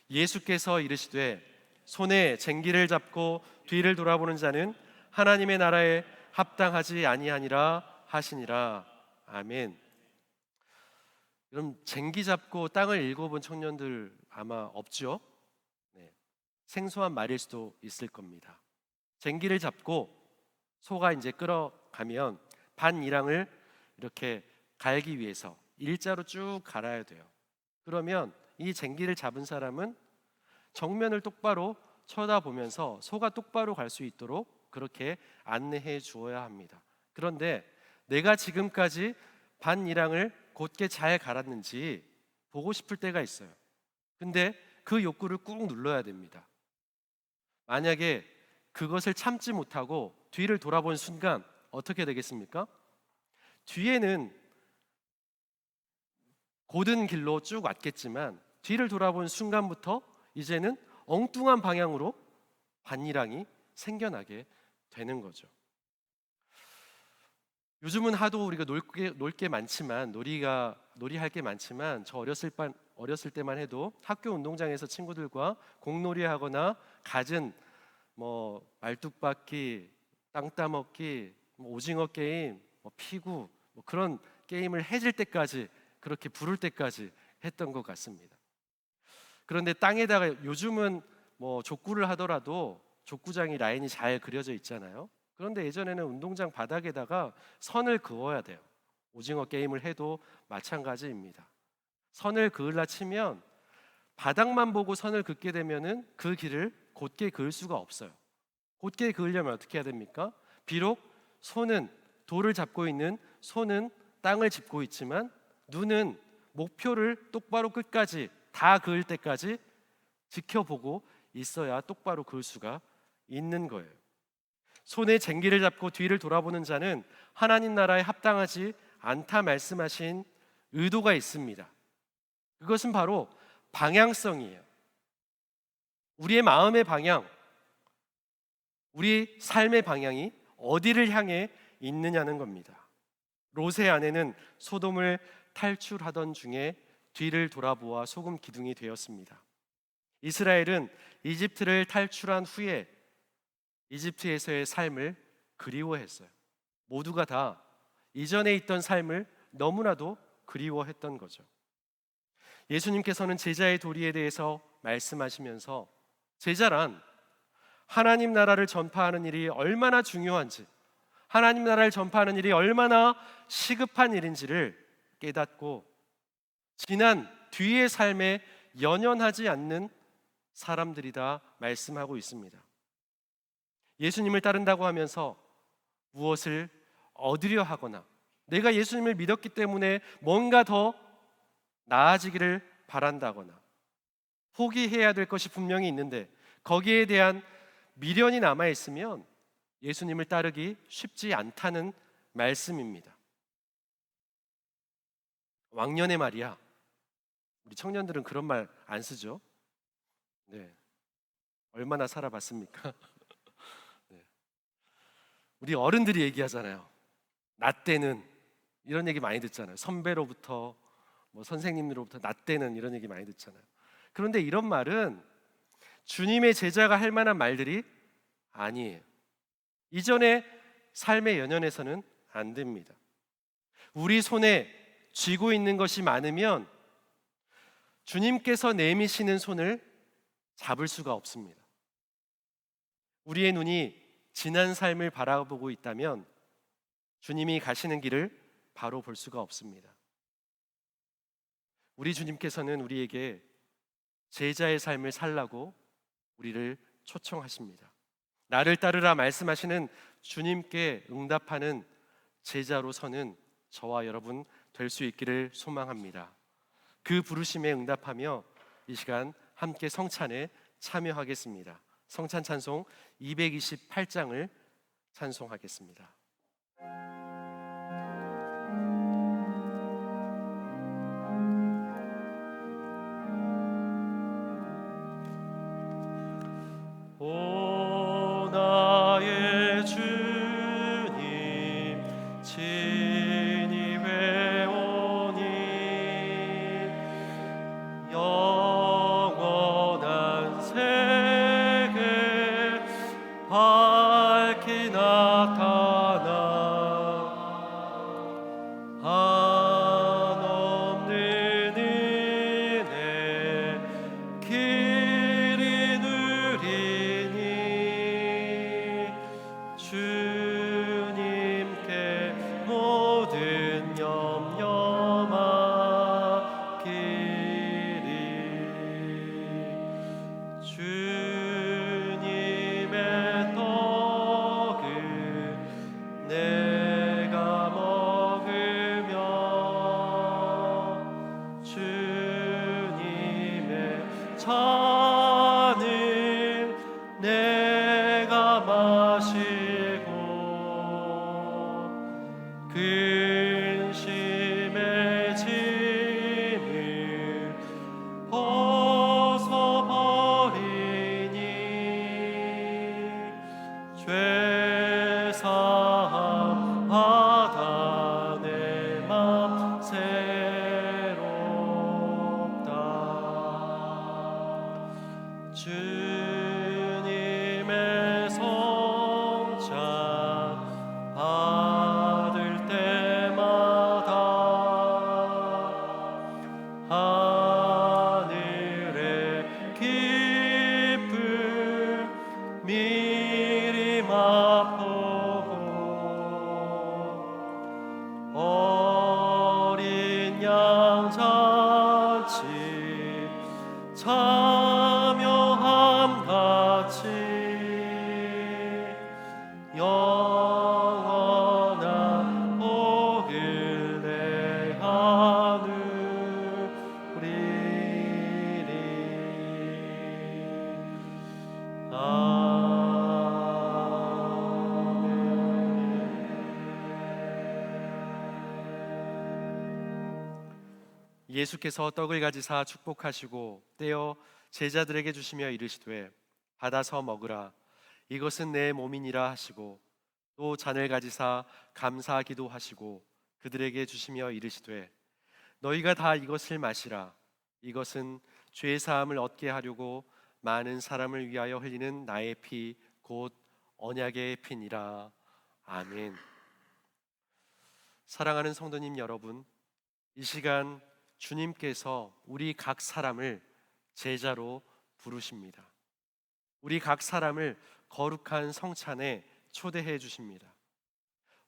예수께서 이르시되 손에 쟁기를 잡고 뒤를 돌아보는 자는 하나님의 나라에 합당하지 아니하니라 하시니라. 아멘. 그럼 쟁기 잡고 땅을 읽어본 청년들 아마 없죠? 네. 생소한 말일 수도 있을 겁니다. 쟁기를 잡고 소가 이제 끌어가면 반이랑을 이렇게 갈기 위해서 일자로 쭉 갈아야 돼요. 그러면 이 쟁기를 잡은 사람은 정면을 똑바로 쳐다보면서 소가 똑바로 갈 수 있도록 그렇게 안내해 주어야 합니다. 그런데 내가 지금까지 반이랑을 곧게 잘 갈았는지 보고 싶을 때가 있어요. 근데 그 욕구를 꾹 눌러야 됩니다. 만약에 그것을 참지 못하고 뒤를 돌아본 순간 어떻게 되겠습니까? 뒤에는 고든 길로 쭉 왔겠지만 뒤를 돌아본 순간부터 이제는 엉뚱한 방향으로 반이랑이 생겨나게 되는 거죠. 요즘은 하도 우리가 놀 게 많지만 놀이할 게 많지만 저 어렸을 때만 해도 학교 운동장에서 친구들과 공놀이 하거나 갖은 말뚝박기, 땅 따먹기, 오징어 게임, 피구 그런 게임을 해질 때까지 그렇게 부를 때까지 했던 것 같습니다. 그런데 땅에다가 요즘은 족구를 하더라도 족구장이 라인이 잘 그려져 있잖아요. 그런데 예전에는 운동장 바닥에다가 선을 그어야 돼요. 오징어 게임을 해도 마찬가지입니다. 선을 그으려 치면 바닥만 보고 선을 긋게 되면은 그 길을 곧게 그을 수가 없어요. 곧게 그으려면 어떻게 해야 됩니까? 비록 손은 돌을 잡고 있는 손은 땅을 짚고 있지만 눈은 목표를 똑바로 끝까지 다 그을 때까지 지켜보고 있어야 똑바로 그을 수가 있는 거예요. 손에 쟁기를 잡고 뒤를 돌아보는 자는 하나님 나라에 합당하지 않다 말씀하신 의도가 있습니다. 그것은 바로 방향성이에요. 우리의 마음의 방향, 우리 삶의 방향이 어디를 향해 있느냐는 겁니다. 롯의 아내는 소돔을 탈출하던 중에 뒤를 돌아보아 소금 기둥이 되었습니다. 이스라엘은 이집트를 탈출한 후에 이집트에서의 삶을 그리워했어요. 모두가 다 이전에 있던 삶을 너무나도 그리워했던 거죠. 예수님께서는 제자의 도리에 대해서 말씀하시면서 제자란 하나님 나라를 전파하는 일이 얼마나 중요한지, 하나님 나라를 전파하는 일이 얼마나 시급한 일인지를 깨닫고 지난 뒤의 삶에 연연하지 않는 사람들이다 말씀하고 있습니다. 예수님을 따른다고 하면서 무엇을 얻으려 하거나 내가 예수님을 믿었기 때문에 뭔가 더 나아지기를 바란다거나 포기해야 될 것이 분명히 있는데 거기에 대한 미련이 남아있으면 예수님을 따르기 쉽지 않다는 말씀입니다. 왕년의 말이야. 우리 청년들은 그런 말 안 쓰죠? 네. 얼마나 살아봤습니까? 네. 우리 어른들이 얘기하잖아요. 나 때는 이런 얘기 많이 듣잖아요. 선배로부터 뭐 선생님으로부터 나 때는 이런 얘기 많이 듣잖아요. 그런데 이런 말은 주님의 제자가 할 만한 말들이 아니에요. 이전의 삶의 연연에서는 안 됩니다. 우리 손에 쥐고 있는 것이 많으면 주님께서 내미시는 손을 잡을 수가 없습니다. 우리의 눈이 지난 삶을 바라보고 있다면 주님이 가시는 길을 바로 볼 수가 없습니다. 우리 주님께서는 우리에게 제자의 삶을 살라고 우리를 초청하십니다. 나를 따르라 말씀하시는 주님께 응답하는 제자로 서는 저와 여러분 될 수 있기를 소망합니다. 그 부르심에 응답하며 이 시간 함께 성찬에 참여하겠습니다. 성찬 찬송 228장을 찬송하겠습니다. 오 나의 주님 친히 외오니 영원한 세계 밝히 나타나 한없는 은혜 길이 누리니 주님께 모든 염려 맡기리 주님의 떡을 내가 먹으며 주님의 잔을 내가 마시고 근심의 짐을 벗어버리니 죄사함 받아 내 맘 새롭다 주님의 성찬 받을 때마다 하늘의 기쁨 미리 맛보고 어린 양 잔치 참여함 같이 영원한 복을 내 하누리리 예수께서 떡을 가지사 축복하시고 떼어 제자들에게 주시며 이르시되 받아서 먹으라 이것은 내 몸이니라 하시고 또 잔을 가지사 감사 기도하시고 그들에게 주시며 이르시되 너희가 다 이것을 마시라 이것은 죄 사함을 얻게 하려고 많은 사람을 위하여 흘리는 나의 피 곧 언약의 피니라. 아멘. 사랑하는 성도님 여러분, 이 시간 주님께서 우리 각 사람을 제자로 부르십니다. 우리 각 사람을 거룩한 성찬에 초대해 주십니다.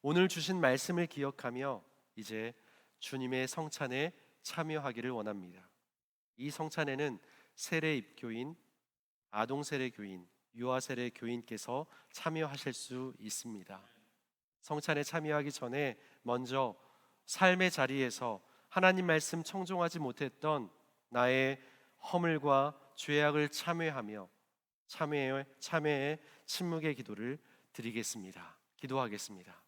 오늘 주신 말씀을 기억하며 이제 주님의 성찬에 참여하기를 원합니다. 이 성찬에는 세례 입교인, 아동 세례 교인, 유아 세례 교인께서 참여하실 수 있습니다. 성찬에 참여하기 전에 먼저 삶의 자리에서 하나님 말씀 청종하지 못했던 나의 허물과 죄악을 참회해 침묵의 기도를 드리겠습니다. 기도하겠습니다.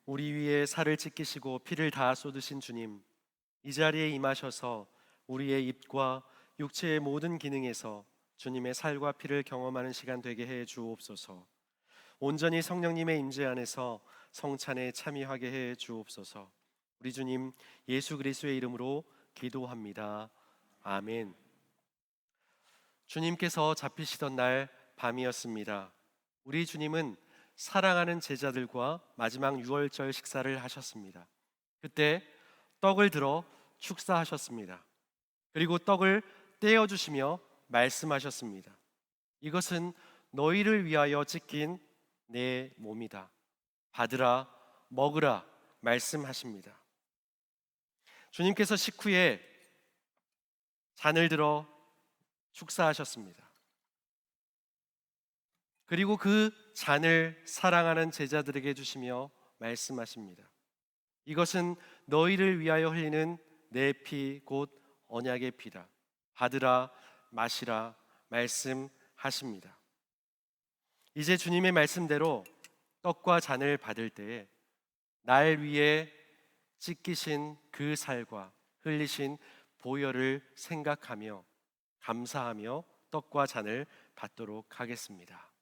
우리 위에 살을 찢기시고 피를 다 쏟으신 주님, 이 자리에 임하셔서 우리의 입과 육체의 모든 기능에서 주님의 살과 피를 경험하는 시간 되게 해 주옵소서. 온전히 성령님의 임재 안에서 성찬에 참여하게 해 주옵소서. 우리 주님 예수 그리스도의 이름으로 기도합니다. 아멘. 주님께서 잡히시던 날 밤이었습니다. 우리 주님은 사랑하는 제자들과 마지막 유월절 식사를 하셨습니다. 그때 떡을 들어 축사하셨습니다. 그리고 떡을 떼어 주시며 말씀하셨습니다. 이것은 너희를 위하여 찢긴 내 몸이다. 받으라, 먹으라 말씀하십니다. 주님께서 식후에 잔을 들어 축사하셨습니다. 그리고 그 잔을 사랑하는 제자들에게 주시며 말씀하십니다. 이것은 너희를 위하여 흘리는 내 피 곧 언약의 피다. 받으라 마시라 말씀하십니다. 이제 주님의 말씀대로 떡과 잔을 받을 때에 날 위해 찢기신 그 살과 흘리신 보혈을 생각하며 감사하며 떡과 잔을 받도록 하겠습니다.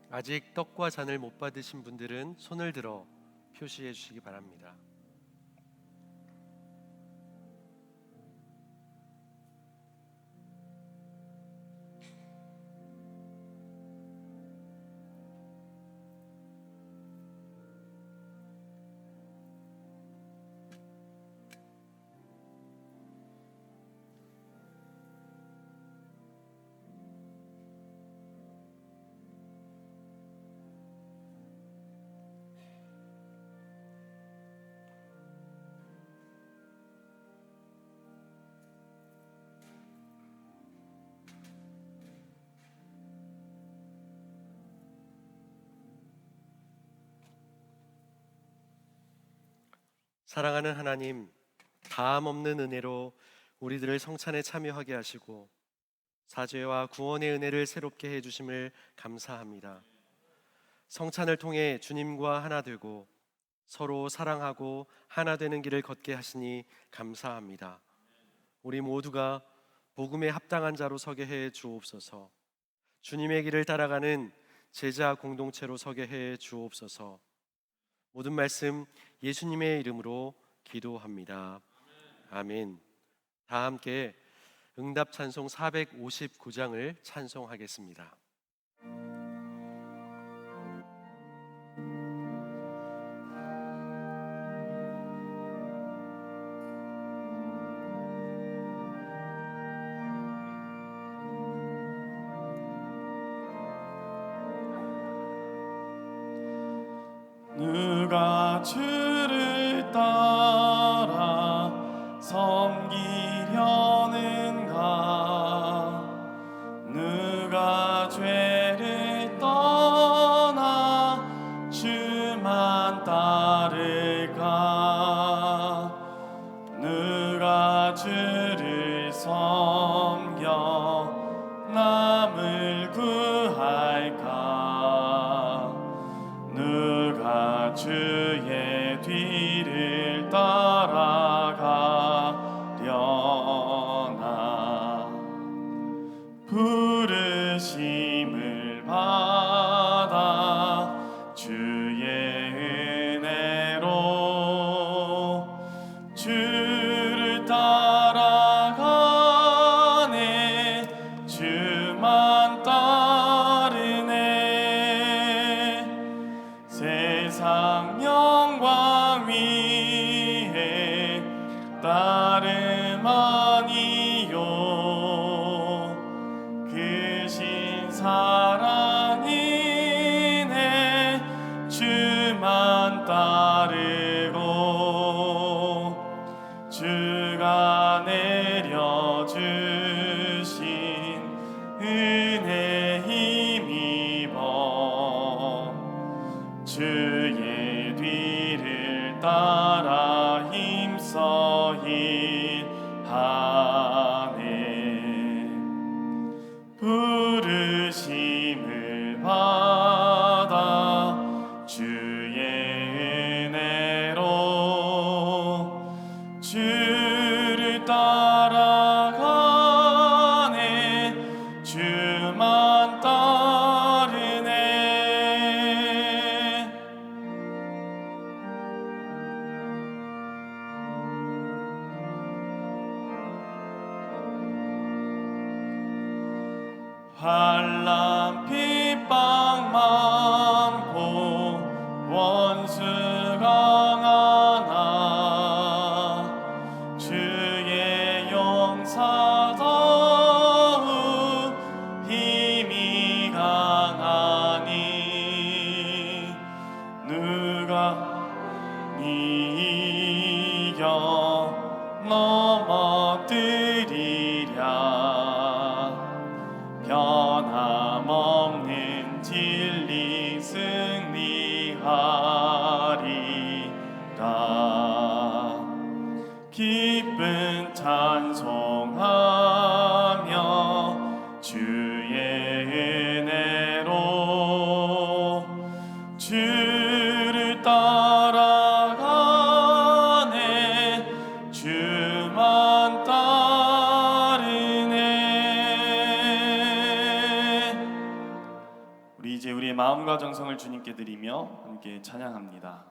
아직 떡과 잔을 못 받으신 분들은 손을 들어 표시해 주시기 바랍니다. 사랑하는 하나님, 다함 없는 은혜로 우리들을 성찬에 참여하게 하시고 사죄와 구원의 은혜를 새롭게 해주심을 감사합니다. 성찬을 통해 주님과 하나 되고 서로 사랑하고 하나 되는 길을 걷게 하시니 감사합니다. 우리 모두가 복음에 합당한 자로 서게 해 주옵소서. 주님의 길을 따라가는 제자 공동체로 서게 해 주옵소서. 모든 말씀 예수님의 이름으로 기도합니다. 아멘. 다 함께 응답 찬송 459장을 찬송하겠습니다. 누가 주를 따라 섬기려는가? 누가 죄를 떠나 주만 따를까? 누가 주를 섬겨 남을 구할까? 누가 주의 뒤를 따라가려나? 부르심을 받아 주의 은혜로 주를 따라가네. 주만 따르네. 세상 영광 위에 따름 아니요. 그 신 사랑이네. 주만 따르고 주가 내려주신 은혜 힘입어 주의 뒤를 따라 힘써 일하네. 부르심을 받아 주의 은혜로 주를 따라가네. 주만 따르네. 환난 핍박 많고 원수 강하나 주의 용사 더욱 힘이 강하니 누가 이겨 넘어뜨리랴? 변함없는 진리 승리하리라. 기쁜 찬송하며 주의 은혜로 주를 따라가네. 주만 따르네. 우리 이제 우리의 마음과 정성을 주님께 드리며 함께 찬양합니다.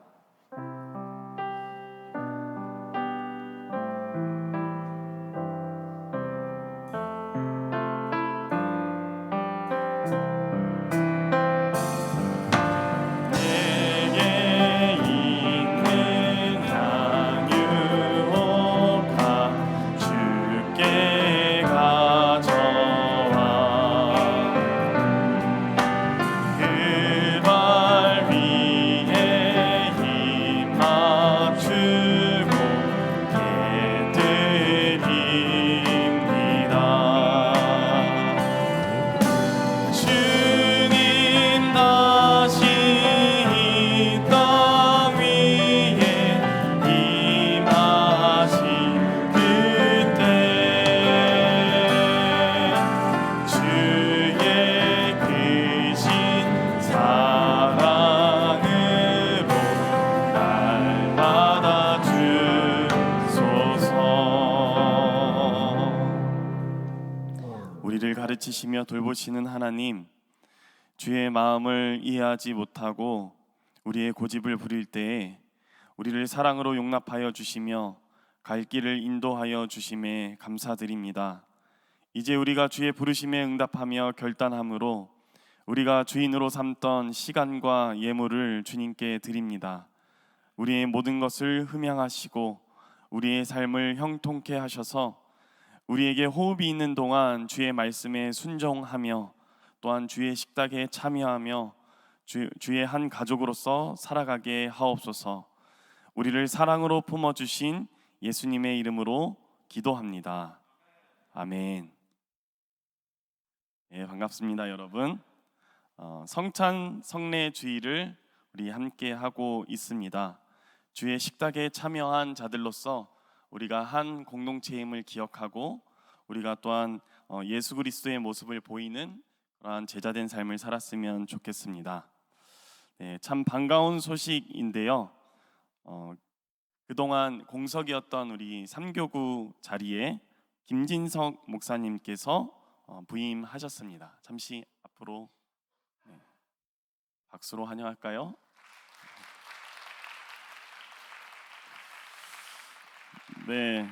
내게 있는 양유옥아 주께 가져와. 그 발 위에 가르치시며 돌보시는 하나님, 주의 마음을 이해하지 못하고 우리의 고집을 부릴 때에 우리를 사랑으로 용납하여 주시며 갈 길을 인도하여 주심에 감사드립니다. 이제 우리가 주의 부르심에 응답하며 결단함으로 우리가 주인으로 삼던 시간과 예물을 주님께 드립니다. 우리의 모든 것을 흠양하시고 우리의 삶을 형통케 하셔서 우리에게 호흡이 있는 동안 주의 말씀에 순종하며 또한 주의 식탁에 참여하며 주의 한 가족으로서 살아가게 하옵소서. 우리를 사랑으로 품어주신 예수님의 이름으로 기도합니다. 아멘. 네, 반갑습니다, 여러분. 성찬 성례 주일을 우리 함께 하고 있습니다. 주의 식탁에 참여한 자들로서 우리가 한 공동체임을 기억하고 우리가 또한 예수 그리스도의 모습을 보이는 그러한 제자된 삶을 살았으면 좋겠습니다. 네, 참 반가운 소식인데요. 그동안 공석이었던 우리 삼교구 자리에 김진석 목사님께서 부임하셨습니다. 잠시 앞으로 박수로 환영할까요? 네,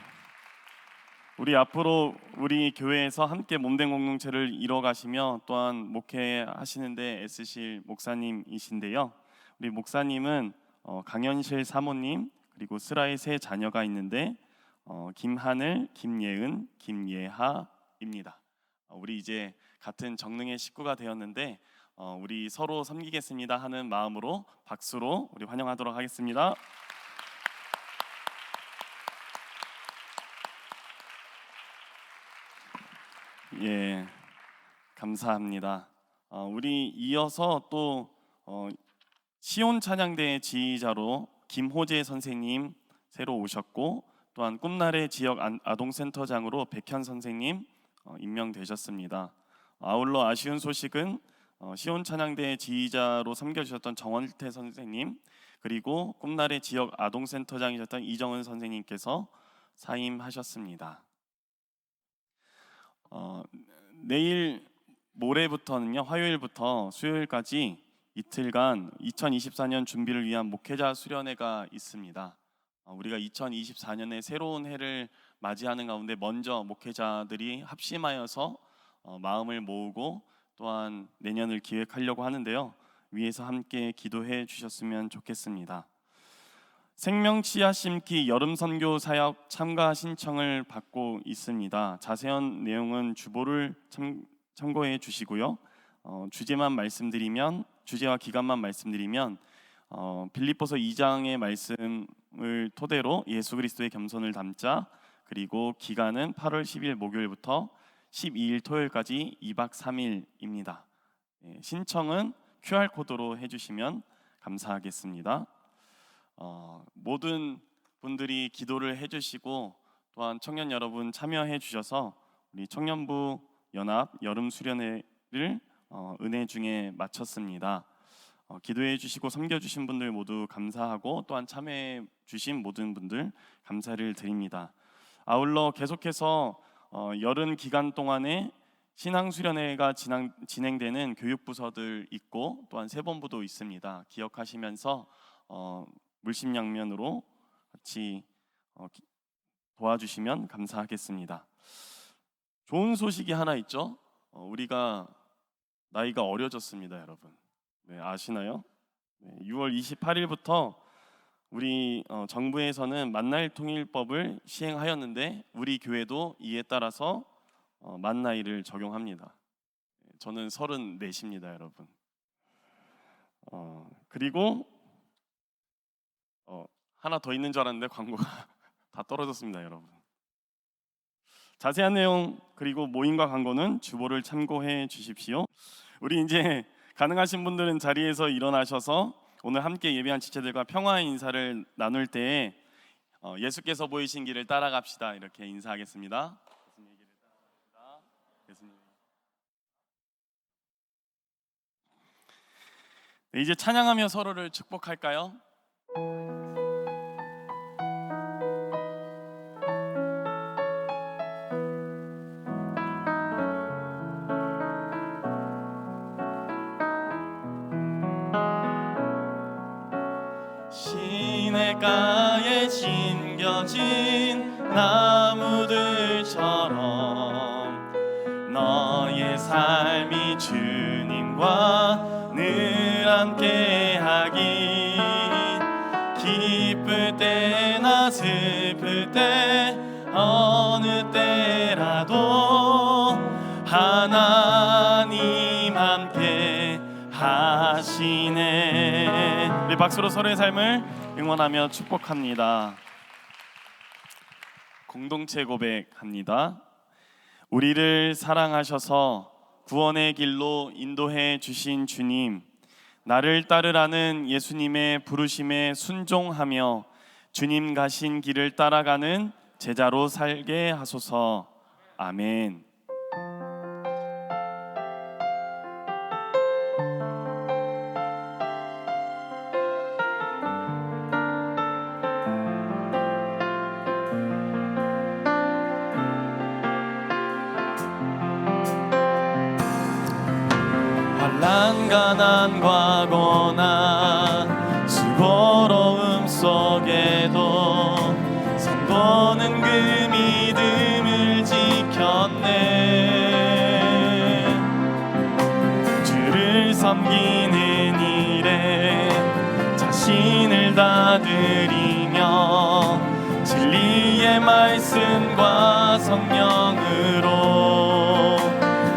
우리 앞으로 우리 교회에서 함께 몸된 공동체를 이뤄가시며 또한 목회하시는데 애쓰실 목사님이신데요. 우리 목사님은 강현실 사모님 그리고 슬아의 세 자녀가 있는데 김하늘, 김예은, 김예하입니다. 우리 이제 같은 정능의 식구가 되었는데 우리 서로 섬기겠습니다 하는 마음으로 박수로 우리 환영하도록 하겠습니다. 예, 감사합니다. 우리 이어서 또 시온 찬양대의 지휘자로 김호재 선생님 새로 오셨고 또한 꿈나래 지역 아동센터장으로 백현 선생님 임명되셨습니다. 아울러 아쉬운 소식은 시온 찬양대의 지휘자로 섬겨주셨던 정원태 선생님 그리고 꿈나래 지역 아동센터장이셨던 이정은 선생님께서 사임하셨습니다. 내일 모레부터는요, 화요일부터 수요일까지 이틀간 2024년 준비를 위한 목회자 수련회가 있습니다. 우리가 2024년에 새로운 해를 맞이하는 가운데 먼저 목회자들이 합심하여서 마음을 모으고 또한 내년을 기획하려고 하는데요. 위에서 함께 기도해 주셨으면 좋겠습니다. 생명 씨앗 심기 여름 선교 사역 참가 신청을 받고 있습니다. 자세한 내용은 주보를 참고해 주시고요. 주제와 기간만 말씀드리면 빌립보서 2장의 말씀을 토대로 예수 그리스도의 겸손을 담자, 그리고 기간은 8월 10일 목요일부터 12일 토요일까지 2박 3일입니다. 신청은 QR코드로 해주시면 감사하겠습니다. 모든 분들이 기도를 해주시고 또한 청년 여러분 참여해 주셔서 우리 청년부 연합 여름 수련회를 은혜 중에 마쳤습니다. 기도해 주시고 섬겨 주신 분들 모두 감사하고 또한 참여해 주신 모든 분들 감사를 드립니다. 아울러 계속해서 여름 기간 동안에 신앙 수련회가 진행되는 교육부서들 있고 또한 세본부도 있습니다. 기억하시면서 물심양면으로 같이 도와주시면 감사하겠습니다. 좋은 소식이 하나 있죠. 우리가 나이가 어려졌습니다, 여러분. 네, 아시나요? 6월 28일부터 우리 정부에서는 만나일 통일법을 시행하였는데 우리 교회도 이에 따라서 만나일을 적용합니다. 저는 34입니다, 여러분. 그리고 하나 더 있는 줄 알았는데 광고가 다 떨어졌습니다, 여러분. 자세한 내용 그리고 모임과 광고는 주보를 참고해 주십시오. 우리 이제 가능하신 분들은 자리에서 일어나셔서 오늘 함께 예배한 지체들과 평화의 인사를 나눌 때에 예수께서 보이신 길을 따라갑시다 이렇게 인사하겠습니다. 예수님의 길을 따라갑시다. 네, 이제 찬양하며 서로를 축복할까요? 숨겨진 나무들처럼 너의 삶이 주님과 늘 함께하기, 기쁠 때나 슬플 때 어느 때라도 하나님 함께 하시네. 우리 박수로 서로의 삶을 응원하며 축복합니다. 공동체 고백합니다. 우리를 사랑하셔서 구원의 길로 인도해 주신 주님, 나를 따르라는 예수님의 부르심에 순종하며 주님 가신 길을 따라가는 제자로 살게 하소서. 아멘. 환난 가난과 고난 수고로움 속에도 성도는 그 믿음을 지켰네. 주를 섬기는 일에 자신을 다 드리며 진리의 말씀과 성령으로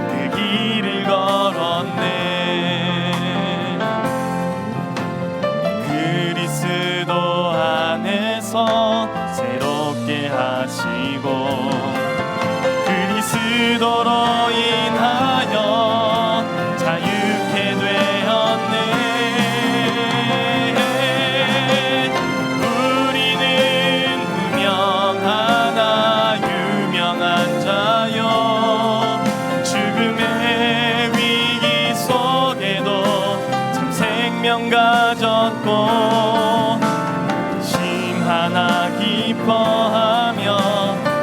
그 길을 걸었네. 그리스도 안에서 새롭게 하시고 그리스도로 인하여 자유케 되었네. 우리는 유명하나 유명한 자요, 죽음의 위기 속에도 참 생명 가졌고 하나 기뻐하며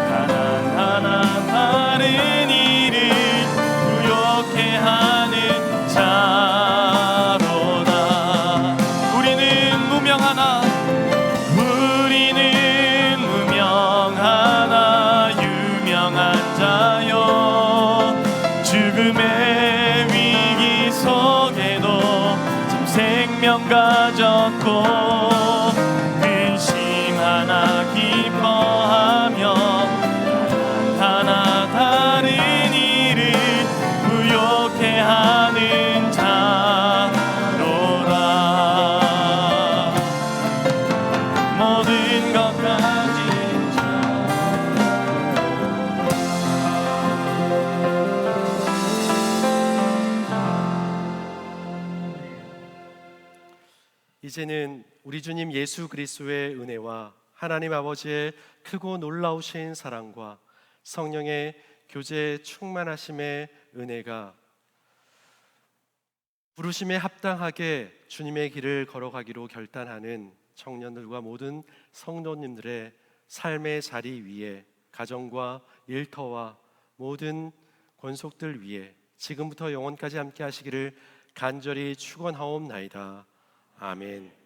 가난하나 다른 이를 부욕해 하는 자로다. 우리는 무명하나 유명한 자요, 죽음의 위기 속에도 참 생명 가졌고 하나 기뻐하며 하나 다른 일을 부욕해 하는 자로다. 모든 것 가진 자. 이제는 우리 주님 예수 그리스도의 은혜와 하나님 아버지의 크고 놀라우신 사랑과 성령의 교제 충만하심의 은혜가 부르심에 합당하게 주님의 길을 걸어가기로 결단하는 청년들과 모든 성도님들의 삶의 자리 위에, 가정과 일터와 모든 권속들 위에 지금부터 영원까지 함께 하시기를 간절히 축원하옵나이다. 아멘.